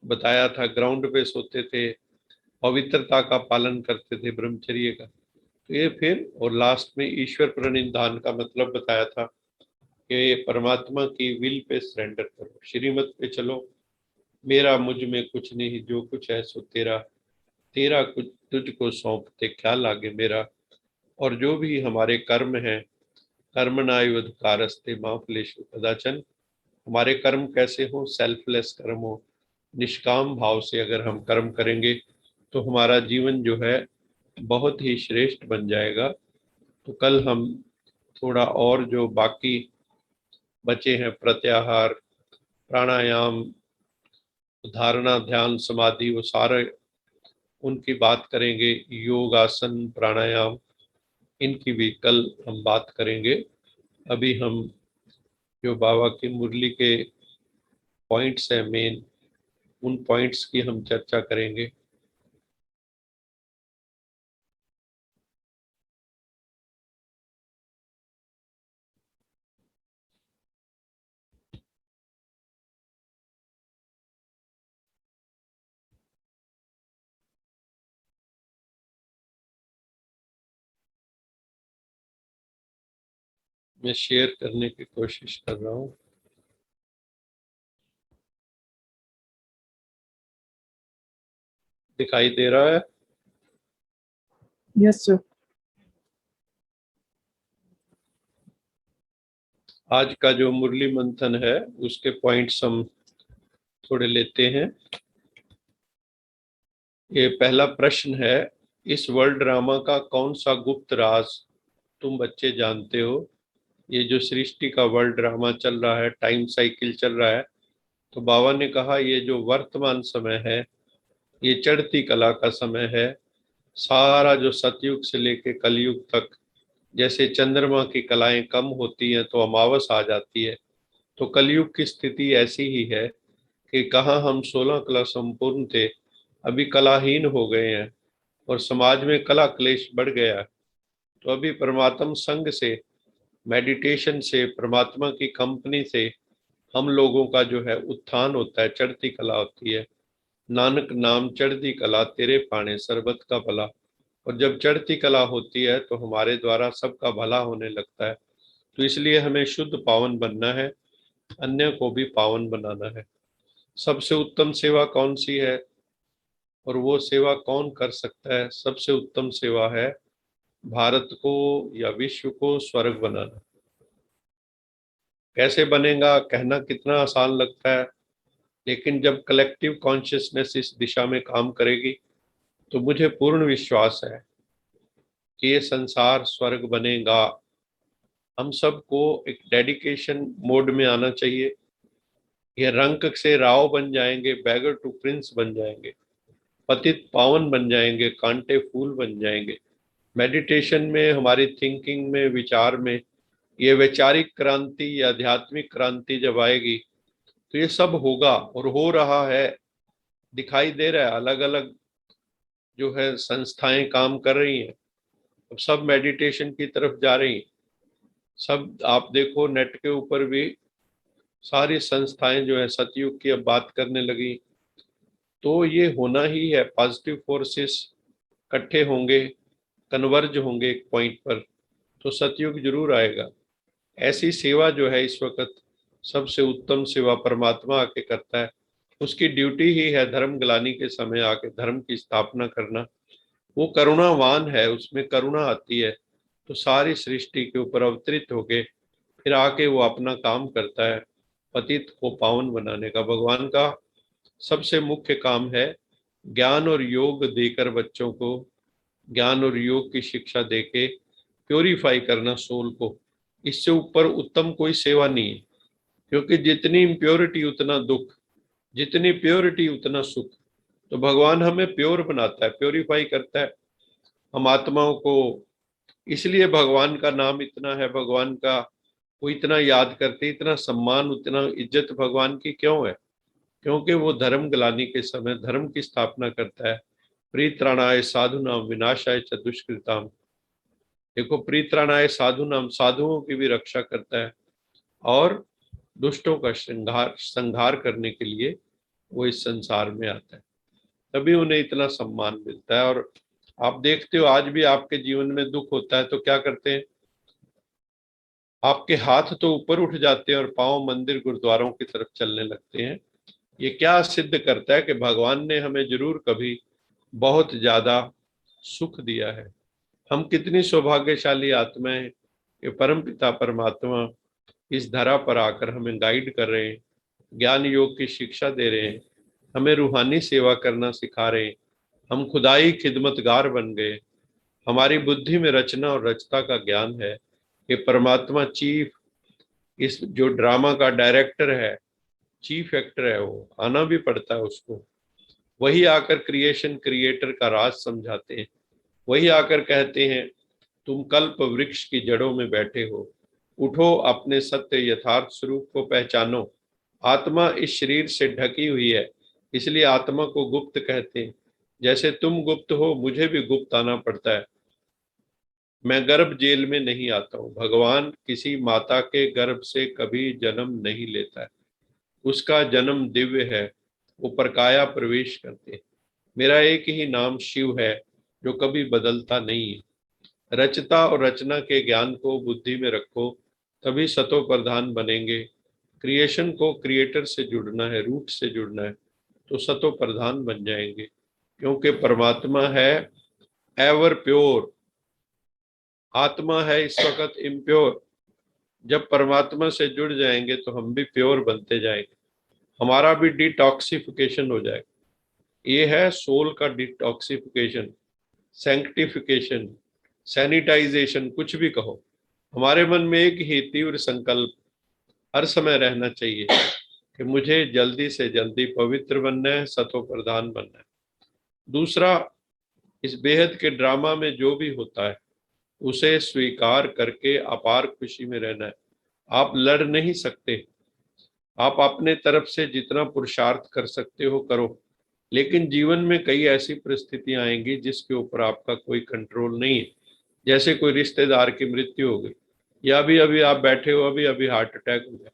बताया था ग्राउंड पे सोते थे, पवित्रता का पालन करते थे, ब्रह्मचर्य का। तो ये फिर, और लास्ट में ईश्वर प्रणिधान का मतलब बताया था कि परमात्मा की विल पे सरेंडर करो, श्रीमत पे चलो, मेरा मुझ में कुछ नहीं, जो कुछ है सो तेरा, तेरा कुछ तुझको सौंपते क्या लागे मेरा। और जो भी हमारे कर्म हैं, कर्मणायुध कारस्ते मां फलेषु कदाचन, हमारे कर्म कैसे हो, सेल्फलेस कर्म हो, निष्काम भाव से अगर हम कर्म करेंगे तो हमारा जीवन जो है बहुत ही श्रेष्ठ बन जाएगा। तो कल हम थोड़ा और जो बाकी बचे हैं, प्रत्याहार, प्राणायाम, धारणा, ध्यान, समाधि, वो सारे उनकी बात करेंगे, योग, आसन, प्राणायाम, इनकी भी कल हम बात करेंगे। अभी हम जो बाबा की मुरली के पॉइंट्स हैं मेन, उन पॉइंट्स की हम चर्चा करेंगे। मैं शेयर करने की कोशिश कर रहा हूँ। दिखाई दे रहा है? Yes sir. आज का जो मुरली मंथन है उसके पॉइंट्स हम थोड़े लेते हैं। ये पहला प्रश्न है, इस वर्ल्ड ड्रामा का कौन सा गुप्त राज तुम बच्चे जानते हो? ये जो सृष्टि का वर्ल्ड ड्रामा चल रहा है, टाइम साइकिल चल रहा है, तो बाबा ने कहा ये जो वर्तमान समय है ये चढ़ती कला का समय है। सारा जो सतयुग से लेके कलयुग तक, जैसे चंद्रमा की कलाएं कम होती हैं तो अमावस आ जाती है, तो कलयुग की स्थिति ऐसी ही है कि कहाँ हम 16 कला संपूर्ण थे, अभी कलाहीन हो गए हैं और समाज में कला क्लेश बढ़ गया है। तो अभी परमात्म संग से, मेडिटेशन से, परमात्मा की कंपनी से हम लोगों का जो है उत्थान होता है, चढ़ती कला होती है। नानक नाम चढ़ती कला, तेरे पाने सरबत का भला। और जब चढ़ती कला होती है तो हमारे द्वारा सबका भला होने लगता है। तो इसलिए हमें शुद्ध पावन बनना है, अन्य को भी पावन बनाना है। सबसे उत्तम सेवा कौन सी है और वो सेवा कौन कर सकता है? सबसे उत्तम सेवा है भारत को या विश्व को स्वर्ग बनाना। कैसे बनेगा कहना कितना आसान लगता है, लेकिन जब कलेक्टिव कॉन्शियसनेस इस दिशा में काम करेगी तो मुझे पूर्ण विश्वास है कि ये संसार स्वर्ग बनेगा। हम सबको एक डेडिकेशन मोड में आना चाहिए। ये रंक से राव बन जाएंगे, बैगर टू प्रिंस बन जाएंगे, पतित पावन बन जाएंगे, कांटे फूल बन जाएंगे। मेडिटेशन में, हमारी थिंकिंग में, विचार में ये वैचारिक क्रांति या आध्यात्मिक क्रांति जब आएगी तो ये सब होगा और हो रहा है, दिखाई दे रहा है। अलग अलग जो है संस्थाएं काम कर रही हैं, अब सब मेडिटेशन की तरफ जा रही हैं। सब आप देखो नेट के ऊपर भी सारी संस्थाएं जो है सतयुग की अब बात करने लगी। तो ये होना ही है, पॉजिटिव फोर्सेस इकट्ठे होंगे, कन्वर्ज होंगे एक पॉइंट पर, तो सतयुग जरूर आएगा। ऐसी सेवा जो है इस वक्त सबसे उत्तम सेवा परमात्मा आके करता है। उसकी ड्यूटी ही है धर्म ग्लानि के समय आके धर्म की स्थापना करना। वो करुणावान है, उसमें करुणा आती है, तो सारी सृष्टि के ऊपर अवतरित होके फिर आके वो अपना काम करता है, पतित को पावन बनाने का। भगवान का सबसे मुख्य काम है ज्ञान और योग देकर बच्चों को ज्ञान और योग की शिक्षा देके प्योरीफाई करना सोल को, इससे ऊपर उत्तम कोई सेवा नहीं है। क्योंकि जितनी इम्प्योरिटी उतना दुख, जितनी प्योरिटी उतना सुख। तो भगवान हमें प्योर बनाता है, प्योरीफाई करता है हम आत्माओं को। इसलिए भगवान का नाम इतना है, भगवान का वो इतना याद करते, इतना सम्मान, उतना इज्जत भगवान की क्यों है? क्योंकि वो धर्म ग्लानि के समय धर्म की स्थापना करता है। परित्राणाय साधुनाम विनाशाय च दुष्कृताम। देखो, परित्राणाय साधुनाम, साधुओं की भी रक्षा करता है और दुष्टों का संहार करने के लिए वो इस संसार में आता है। तभी उन्हें इतना सम्मान मिलता है। और आप देखते हो आज भी आपके जीवन में दुख होता है तो क्या करते हैं? आपके हाथ तो ऊपर उठ जाते हैं और पांव मंदिर गुरुद्वारों की तरफ चलने लगते हैं। ये क्या सिद्ध करता है कि भगवान ने हमें जरूर कभी बहुत ज्यादा सुख दिया है। हम कितनी सौभाग्यशाली आत्माएं कि परमपिता परमात्मा इस धरा पर आकर हमें गाइड कर रहे हैं, ज्ञान योग की शिक्षा दे रहे हैं, हमें रूहानी सेवा करना सिखा रहे हैं। हम खुदाई खिदमतगार बन गए। हमारी बुद्धि में रचना और रचता का ज्ञान है कि परमात्मा चीफ, इस जो ड्रामा का डायरेक्टर है, चीफ एक्टर है, वो आना भी पड़ता है उसको। वही आकर क्रिएशन क्रिएटर का राज समझाते हैं। वही आकर कहते हैं तुम कल्प वृक्ष की जड़ों में बैठे हो, उठो अपने सत्य यथार्थ स्वरूप को पहचानो। आत्मा इस शरीर से ढकी हुई है, इसलिए आत्मा को गुप्त कहते हैं। जैसे तुम गुप्त हो, मुझे भी गुप्त आना पड़ता है। मैं गर्भ जेल में नहीं आता हूँ। भगवान किसी माता के गर्भ से कभी जन्म नहीं लेता है, उसका जन्म दिव्य है। वो परकाया प्रवेश करते हैं। मेरा एक ही नाम शिव है जो कभी बदलता नहीं है। रचता और रचना के ज्ञान को बुद्धि में रखो, तभी सतो प्रधान बनेंगे। क्रिएशन को क्रिएटर से जुड़ना है, रूट से जुड़ना है, तो सतो प्रधान बन जाएंगे। क्योंकि परमात्मा है एवर प्योर, आत्मा है इस वक्त इम्प्योर। जब परमात्मा से जुड़ जाएंगे तो हम भी प्योर बनते जाएंगे, हमारा भी डिटॉक्सिफिकेशन हो जाएगा। ये है सोल का डिटॉक्सिफिकेशन, सैंक्टिफिकेशन, सैनिटाइजेशन, कुछ भी कहो। हमारे मन में एक ही तीव्र संकल्प हर समय रहना चाहिए कि मुझे जल्दी से जल्दी पवित्र बनना है, सतो प्रधान बनना है। दूसरा, इस बेहद के ड्रामा में जो भी होता है उसे स्वीकार करके अपार खुशी में रहना है। आप लड़ नहीं सकते, आप अपने तरफ से जितना पुरुषार्थ कर सकते हो करो, लेकिन जीवन में कई ऐसी परिस्थितियां आएंगी जिसके ऊपर आपका कोई कंट्रोल नहीं है। जैसे कोई रिश्तेदार की मृत्यु हो गई, या अभी अभी आप बैठे हो, अभी अभी हार्ट अटैक हो गया,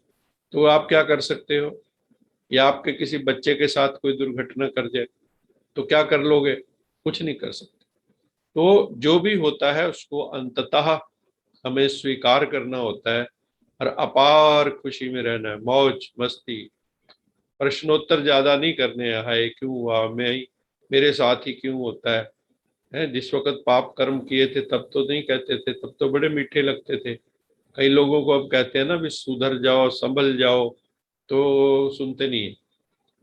तो आप क्या कर सकते हो? या आपके किसी बच्चे के साथ कोई दुर्घटना कर जाए तो क्या कर लोगे? कुछ नहीं कर सकते। तो जो भी होता है उसको अंततः हमें स्वीकार करना होता है और अपार खुशी में रहना है, मौज मस्ती। प्रश्नोत्तर ज्यादा नहीं करने हैं, हाय क्यों हुआ, मैं ही, मेरे साथ ही क्यों होता है? जिस वक्त पाप कर्म किए थे तब तो नहीं कहते थे, तब तो बड़े मीठे लगते थे। कई लोगों को अब कहते हैं ना भी सुधर जाओ, संभल जाओ, तो सुनते नहीं है।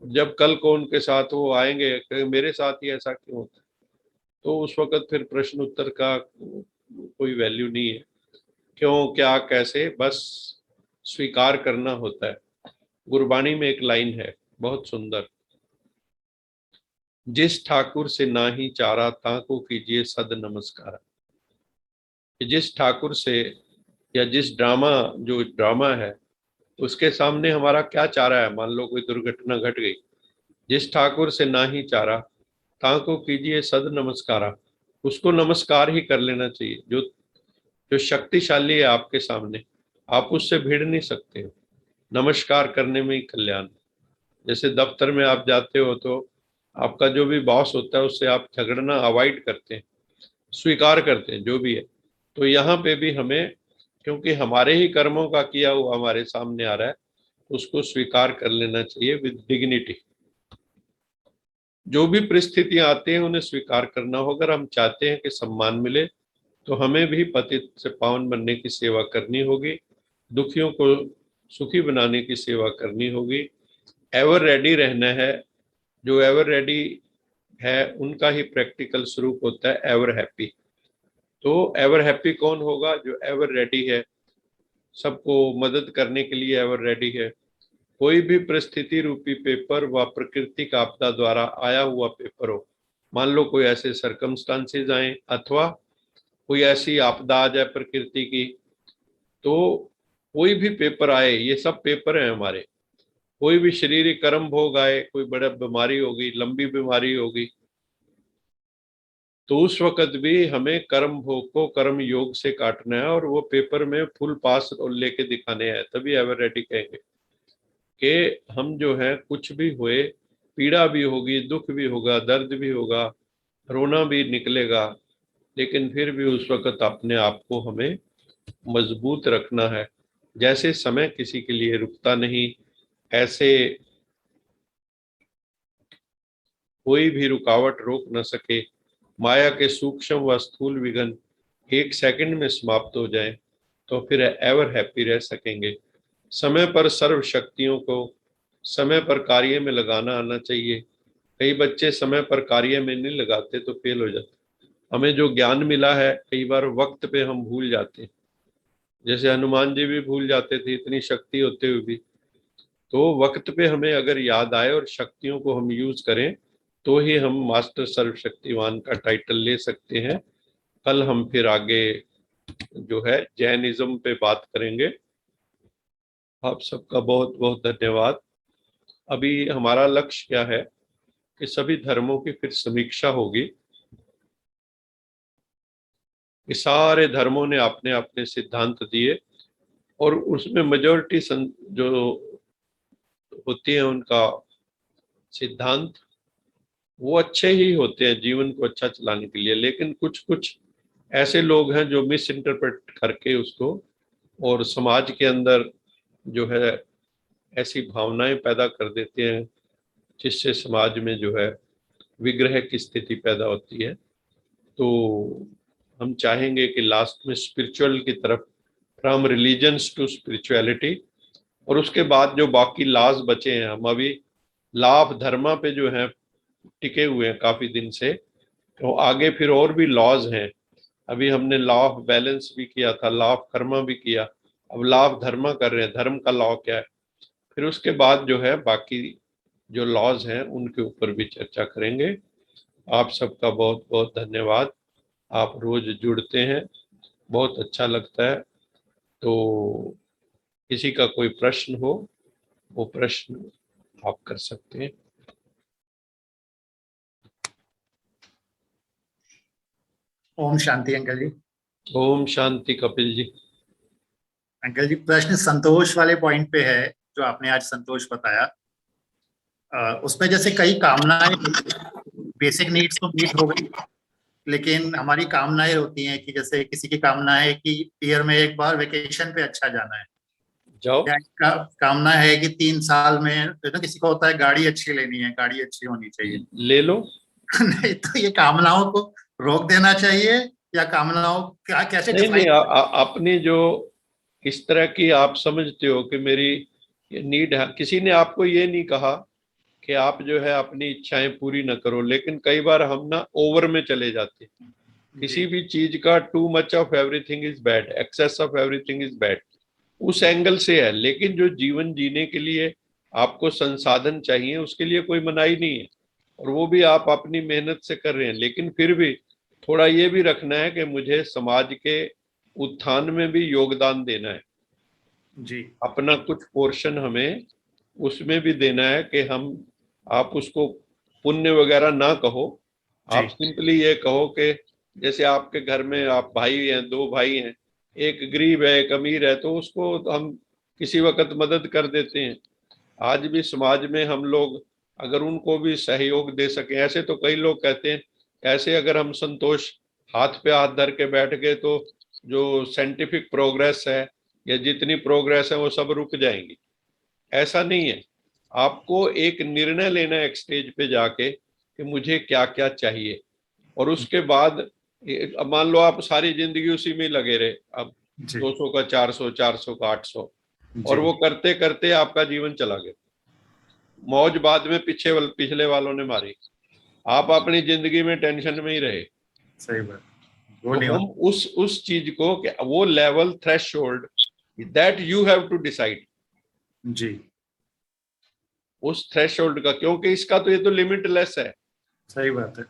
जब कल को उनके साथ वो आएंगे कि मेरे साथ ही ऐसा क्यों होता है, तो उस वक्त फिर प्रश्न उत्तर का कोई वैल्यू नहीं है। क्यों, क्या, कैसे, बस स्वीकार करना होता है। गुरबाणी में एक लाइन है बहुत सुंदर, जिस ठाकुर से नाही चारा ताको कीजिए सद नमस्कार। जिस ठाकुर से या जिस ड्रामा, जो ड्रामा है उसके सामने हमारा क्या चारा है? मान लो कोई दुर्घटना घट गई, जिस ठाकुर से ना ही चारा ताको कीजिए सद नमस्कारा, उसको नमस्कार ही कर लेना चाहिए। जो जो शक्तिशाली है आपके सामने, आप उससे भिड़ नहीं सकते हो। नमस्कार करने में ही कल्याण। जैसे दफ्तर में आप जाते हो तो आपका जो भी बॉस होता है उससे आप झगड़ना अवॉइड करते हैं, स्वीकार करते हैं जो भी है। तो यहाँ पे भी हमें, क्योंकि हमारे ही कर्मों का किया हुआ हमारे सामने आ रहा है, उसको स्वीकार कर लेना चाहिए विद डिग्निटी। जो भी परिस्थितियां आती हैं उन्हें स्वीकार करना होगा। अगर हम चाहते हैं कि सम्मान मिले तो हमें भी पतित से पावन बनने की सेवा करनी होगी, दुखियों को सुखी बनाने की सेवा करनी होगी। एवर रेडी रहना है। जो एवर रेडी है उनका ही प्रैक्टिकल स्वरूप होता है एवर हैप्पी। तो एवर हैप्पी कौन होगा? जो एवर रेडी है, सबको मदद करने के लिए एवर रेडी है। कोई भी परिस्थिति रूपी पेपर व प्राकृतिक आपदा द्वारा आया हुआ पेपर हो, मान लो कोई ऐसे सरकमस्टांसेस आए अथवा कोई ऐसी आपदा आ जाए प्रकृति की, तो कोई भी पेपर आए, ये सब पेपर है हमारे। कोई भी शारीरिक कर्म भोग आए, कोई बड़ा बीमारी होगी, लंबी बीमारी होगी, तो उस वक्त भी हमें कर्म भोग को कर्म योग से काटना है और वो पेपर में फुल पास और लेके दिखाने हैं, तभी एवर रेडी कहेंगे कि हम जो है कुछ भी हुए, पीड़ा भी होगी, दुख भी होगा, दर्द भी होगा, रोना भी निकलेगा, लेकिन फिर भी उस वक्त अपने आप को हमें मजबूत रखना है। जैसे समय किसी के लिए रुकता नहीं, ऐसे कोई भी रुकावट रोक न सके। माया के सूक्ष्म व स्थूल विघ्न एक सेकंड में समाप्त हो जाएं, तो फिर एवर हैप्पी रह सकेंगे। समय पर सर्व शक्तियों को समय पर कार्य में लगाना आना चाहिए। कई बच्चे समय पर कार्य में नहीं लगाते तो फेल हो जाते। हमें जो ज्ञान मिला है कई बार वक्त पे हम भूल जाते हैं, जैसे हनुमान जी भी भूल जाते थे इतनी शक्ति होते हुए भी। तो वक्त पे हमें अगर याद आए और शक्तियों को हम यूज करें, तो ही हम मास्टर सर्वशक्तिवान का टाइटल ले सकते हैं। कल हम फिर आगे जो है जैनिज्म पे बात करेंगे। आप सबका बहुत बहुत धन्यवाद। अभी हमारा लक्ष्य क्या है कि सभी धर्मों की फिर समीक्षा होगी कि सारे धर्मों ने अपने अपने सिद्धांत दिए और उसमें मेजोरिटी जो होती है उनका सिद्धांत वो अच्छे ही होते हैं जीवन को अच्छा चलाने के लिए। लेकिन कुछ कुछ ऐसे लोग हैं जो मिस इंटरप्रेट करके उसको और समाज के अंदर जो है ऐसी भावनाएं पैदा कर देते हैं जिससे समाज में जो है विग्रह की स्थिति पैदा होती है। तो हम चाहेंगे कि लास्ट में स्पिरिचुअल की तरफ, फ्रॉम रिलीजन्स टू स्पिरिचुअलिटी, और उसके बाद जो बाकी लॉज बचे हैं, हम अभी लॉ ऑफ धर्मा पे जो है टिके हुए हैं काफी दिन से, तो आगे फिर और भी लॉज हैं। अभी हमने लॉ ऑफ बैलेंस भी किया था, लॉ ऑफ कर्मा भी किया, अब लॉ ऑफ धर्मा कर रहे हैं, धर्म का लॉ क्या है। फिर उसके बाद जो है बाकी जो लॉज हैं उनके ऊपर भी चर्चा करेंगे। आप सबका बहुत बहुत धन्यवाद। आप रोज जुड़ते हैं, बहुत अच्छा लगता है। तो किसी का कोई प्रश्न हो वो प्रश्न आप कर सकते हैं। ओम शांति अंकल जी। ओम शांति कपिल जी। अंकल जी, प्रश्न संतोष वाले पॉइंट पे है जो आपने आज संतोष बताया। उसमें जैसे कई कामनाएं, बेसिक नीड्स तो मीट हो गई, लेकिन हमारी कामनाएं होती हैं कि जैसे किसी की कामना है कि ईयर में एक बार वेकेशन पे अच्छा जाना है, जाओ। कामना है कि 3 साल में तो किसी को होता है गाड़ी अच्छी लेनी है, गाड़ी अच्छी होनी चाहिए। ले लो। नहीं तो ये कामनाओं को रोक देना चाहिए या कामनाओं क्या कैसे नहीं नहीं, डिफाइन? अपनी जो इस तरह की आप समझते हो कि मेरी ये नीड है, किसी ने आपको ये नहीं कहा कि आप जो है अपनी इच्छाएं पूरी न करो, लेकिन कई बार हम ना ओवर में चले जाते हैं। किसी भी चीज का too much of everything is bad, excess of everything is bad, उस एंगल से है। लेकिन जो जीवन जीने के लिए आपको संसाधन चाहिए उसके लिए कोई मनाही नहीं है, और वो भी आप अपनी मेहनत से कर रहे हैं। लेकिन फिर भी थोड़ा ये भी रखना है कि मुझे समाज के उत्थान में भी योगदान देना है जी। अपना कुछ पोर्शन हमें उसमें भी देना है कि हम, आप उसको पुण्य वगैरह ना कहो, आप सिंपली ये कहो कि जैसे आपके घर में आप भाई हैं, 2 भाई हैं, एक गरीब है एक अमीर है, तो उसको हम किसी वक्त मदद कर देते हैं। आज भी समाज में हम लोग अगर उनको भी सहयोग दे सकें, ऐसे तो कई लोग कहते हैं ऐसे अगर हम संतोष हाथ पे हाथ धर के बैठ गए तो जो साइंटिफिक प्रोग्रेस है या जितनी प्रोग्रेस है वो सब रुक जाएंगी। ऐसा नहीं है, आपको एक निर्णय लेना है एक स्टेज पे जाके कि मुझे क्या क्या चाहिए, और उसके बाद अब मान लो आप सारी जिंदगी उसी में लगे रहे, अब 200 का 400, 400 का 800, और वो करते करते आपका जीवन चला गया। मौज बाद में पिछले वालों ने मारी। आप अपनी जिंदगी में टेंशन में ही रहे। सही बात, वो तो नहीं हम उस चीज को कि वो level threshold that you have to decide, जी, उस थ्रेशोल्ड का, क्योंकि इसका तो ये तो लिमिटलेस है। सही बात है।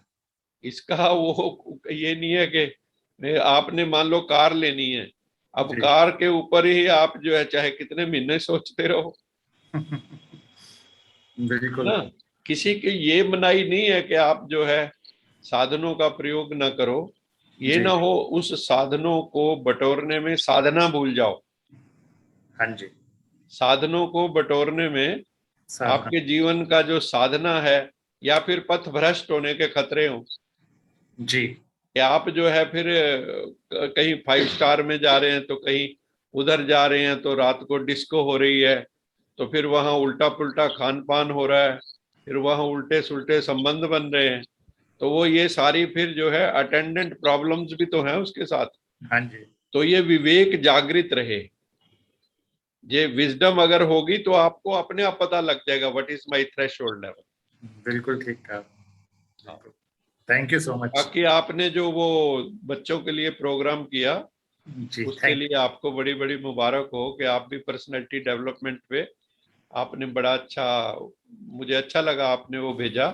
इसका वो ये नहीं है कि आपने मान लो कार लेनी है, अब जी। कार के ऊपर ही आप जो है चाहे कितने महीने सोचते रहो, बिल्कुल। ना, किसी की ये मनाही नहीं है कि आप जो है साधनों का प्रयोग ना करो, ये जी। ना हो उस साधनों को बटोरने में साधना भूल जाओ। हाँ जी, साधनों को बटोरने में साधना। आपके जीवन का जो साधना है, या फिर पथ भ्रष्ट होने के खतरे हो, जी, कि आप जो है फिर कहीं 5 स्टार में जा रहे हैं तो कहीं उधर जा रहे हैं तो रात को डिस्को हो रही है, तो फिर वहां उल्टा पुल्टा खान पान हो रहा है, फिर वहां उल्टे सुल्टे संबंध बन रहे हैं, तो वो ये सारी फिर जो है अटेंडेंट प्रॉब्लम्स भी तो हैं उसके साथ। हाँ जी, तो ये विवेक जागृत रहे, ये विजडम अगर होगी तो आपको अपने आप पता लग जाएगा what is my threshold level. बिल्कुल ठीक कहा। बिल्कुल, थैंक यू सो मच। बाकी आपने जो वो बच्चों के लिए प्रोग्राम किया, जी, उसके थैंक लिए आपको बड़ी बड़ी मुबारक हो कि आप भी पर्सनैलिटी डेवलपमेंट पे आपने बड़ा अच्छा, मुझे अच्छा लगा आपने वो भेजा।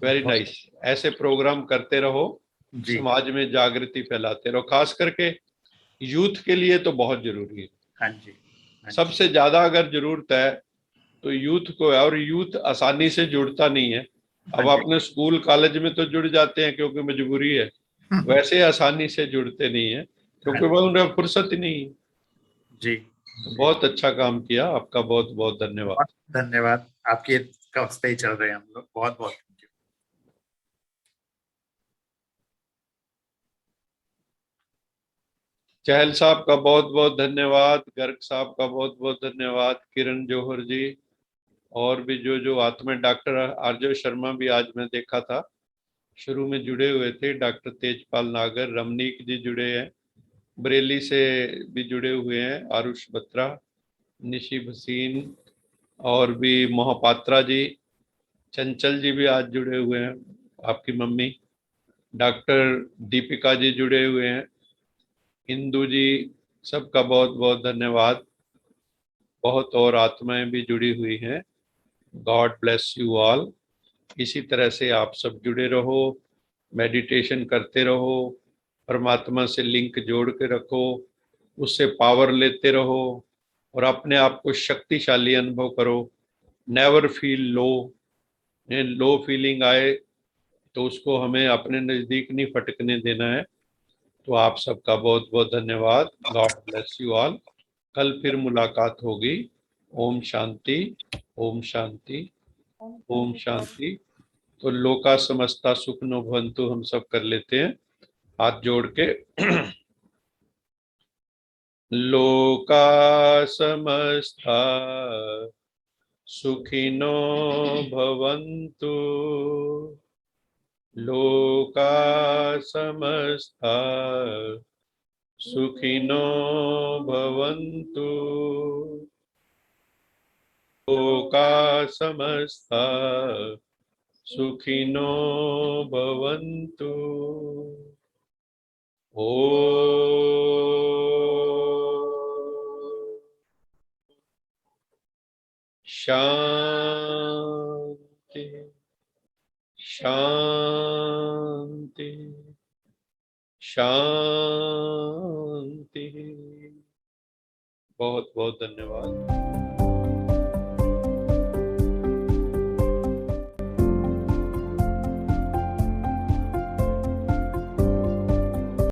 वेरी बहुत। नाइस। ऐसे प्रोग्राम करते रहो, जी, समाज में जागृति फैलाते रहो, खास करके यूथ के लिए तो बहुत जरूरी है। हाँ जी, हाँ जी, सबसे ज्यादा अगर जरूरत है तो यूथ को है, और यूथ आसानी से जुड़ता नहीं है। हाँ अब जी। अपने स्कूल कॉलेज में तो जुड़ जाते हैं क्योंकि मजबूरी है, वैसे आसानी से जुड़ते नहीं है हाँ क्योंकि वह उन्हें फुर्सत ही नहीं है। जी, तो जी। बहुत अच्छा काम किया, आपका बहुत बहुत धन्यवाद। बहुत धन्यवाद, आपके कष्ट ही चल रहे हैं हम लोग। बहुत बहुत थैंक यू। चहल साहब का बहुत बहुत धन्यवाद, गर्ग साहब का बहुत बहुत धन्यवाद, किरण जौहर जी, और भी जो जो आत्मा, डॉक्टर आरजे शर्मा भी आज मैं देखा था शुरू में जुड़े हुए थे, डॉक्टर तेजपाल नागर, रमनीक जी जुड़े हैं, बरेली से भी जुड़े हुए हैं, आरुष बत्रा, निशी भसीन, और भी मोहपात्रा जी, चंचल जी भी आज जुड़े हुए हैं, आपकी मम्मी, डॉक्टर दीपिका जी जुड़े हुए हैं, इंदू जी, सबका बहुत बहुत धन्यवाद। बहुत और आत्माएं भी जुड़ी हुई हैं। God bless you all. इसी तरह से आप सब जुड़े रहो, मेडिटेशन करते रहो, परमात्मा से लिंक जोड़ के रखो, उससे पावर लेते रहो, और अपने आप को शक्तिशाली अनुभव करो। नेवर फील लो, लो फीलिंग आए तो उसको हमें अपने नजदीक नहीं फटकने देना है। तो आप सबका बहुत बहुत धन्यवाद। God bless you all. कल फिर मुलाकात होगी। ओम शांति, ओम शांति, ओम शांति। तो लोका समस्ता सुखनो भवन्तु हम सब कर लेते हैं हाथ जोड़ के। लोका समस्ता सुखिनो भवन्तु, लोका समस्ता सुखिनो भवन्तु, लोका समस्ता सुखिनो भवन्तु। ओ शांति, शांति, शांति। बहुत बहुत धन्यवाद।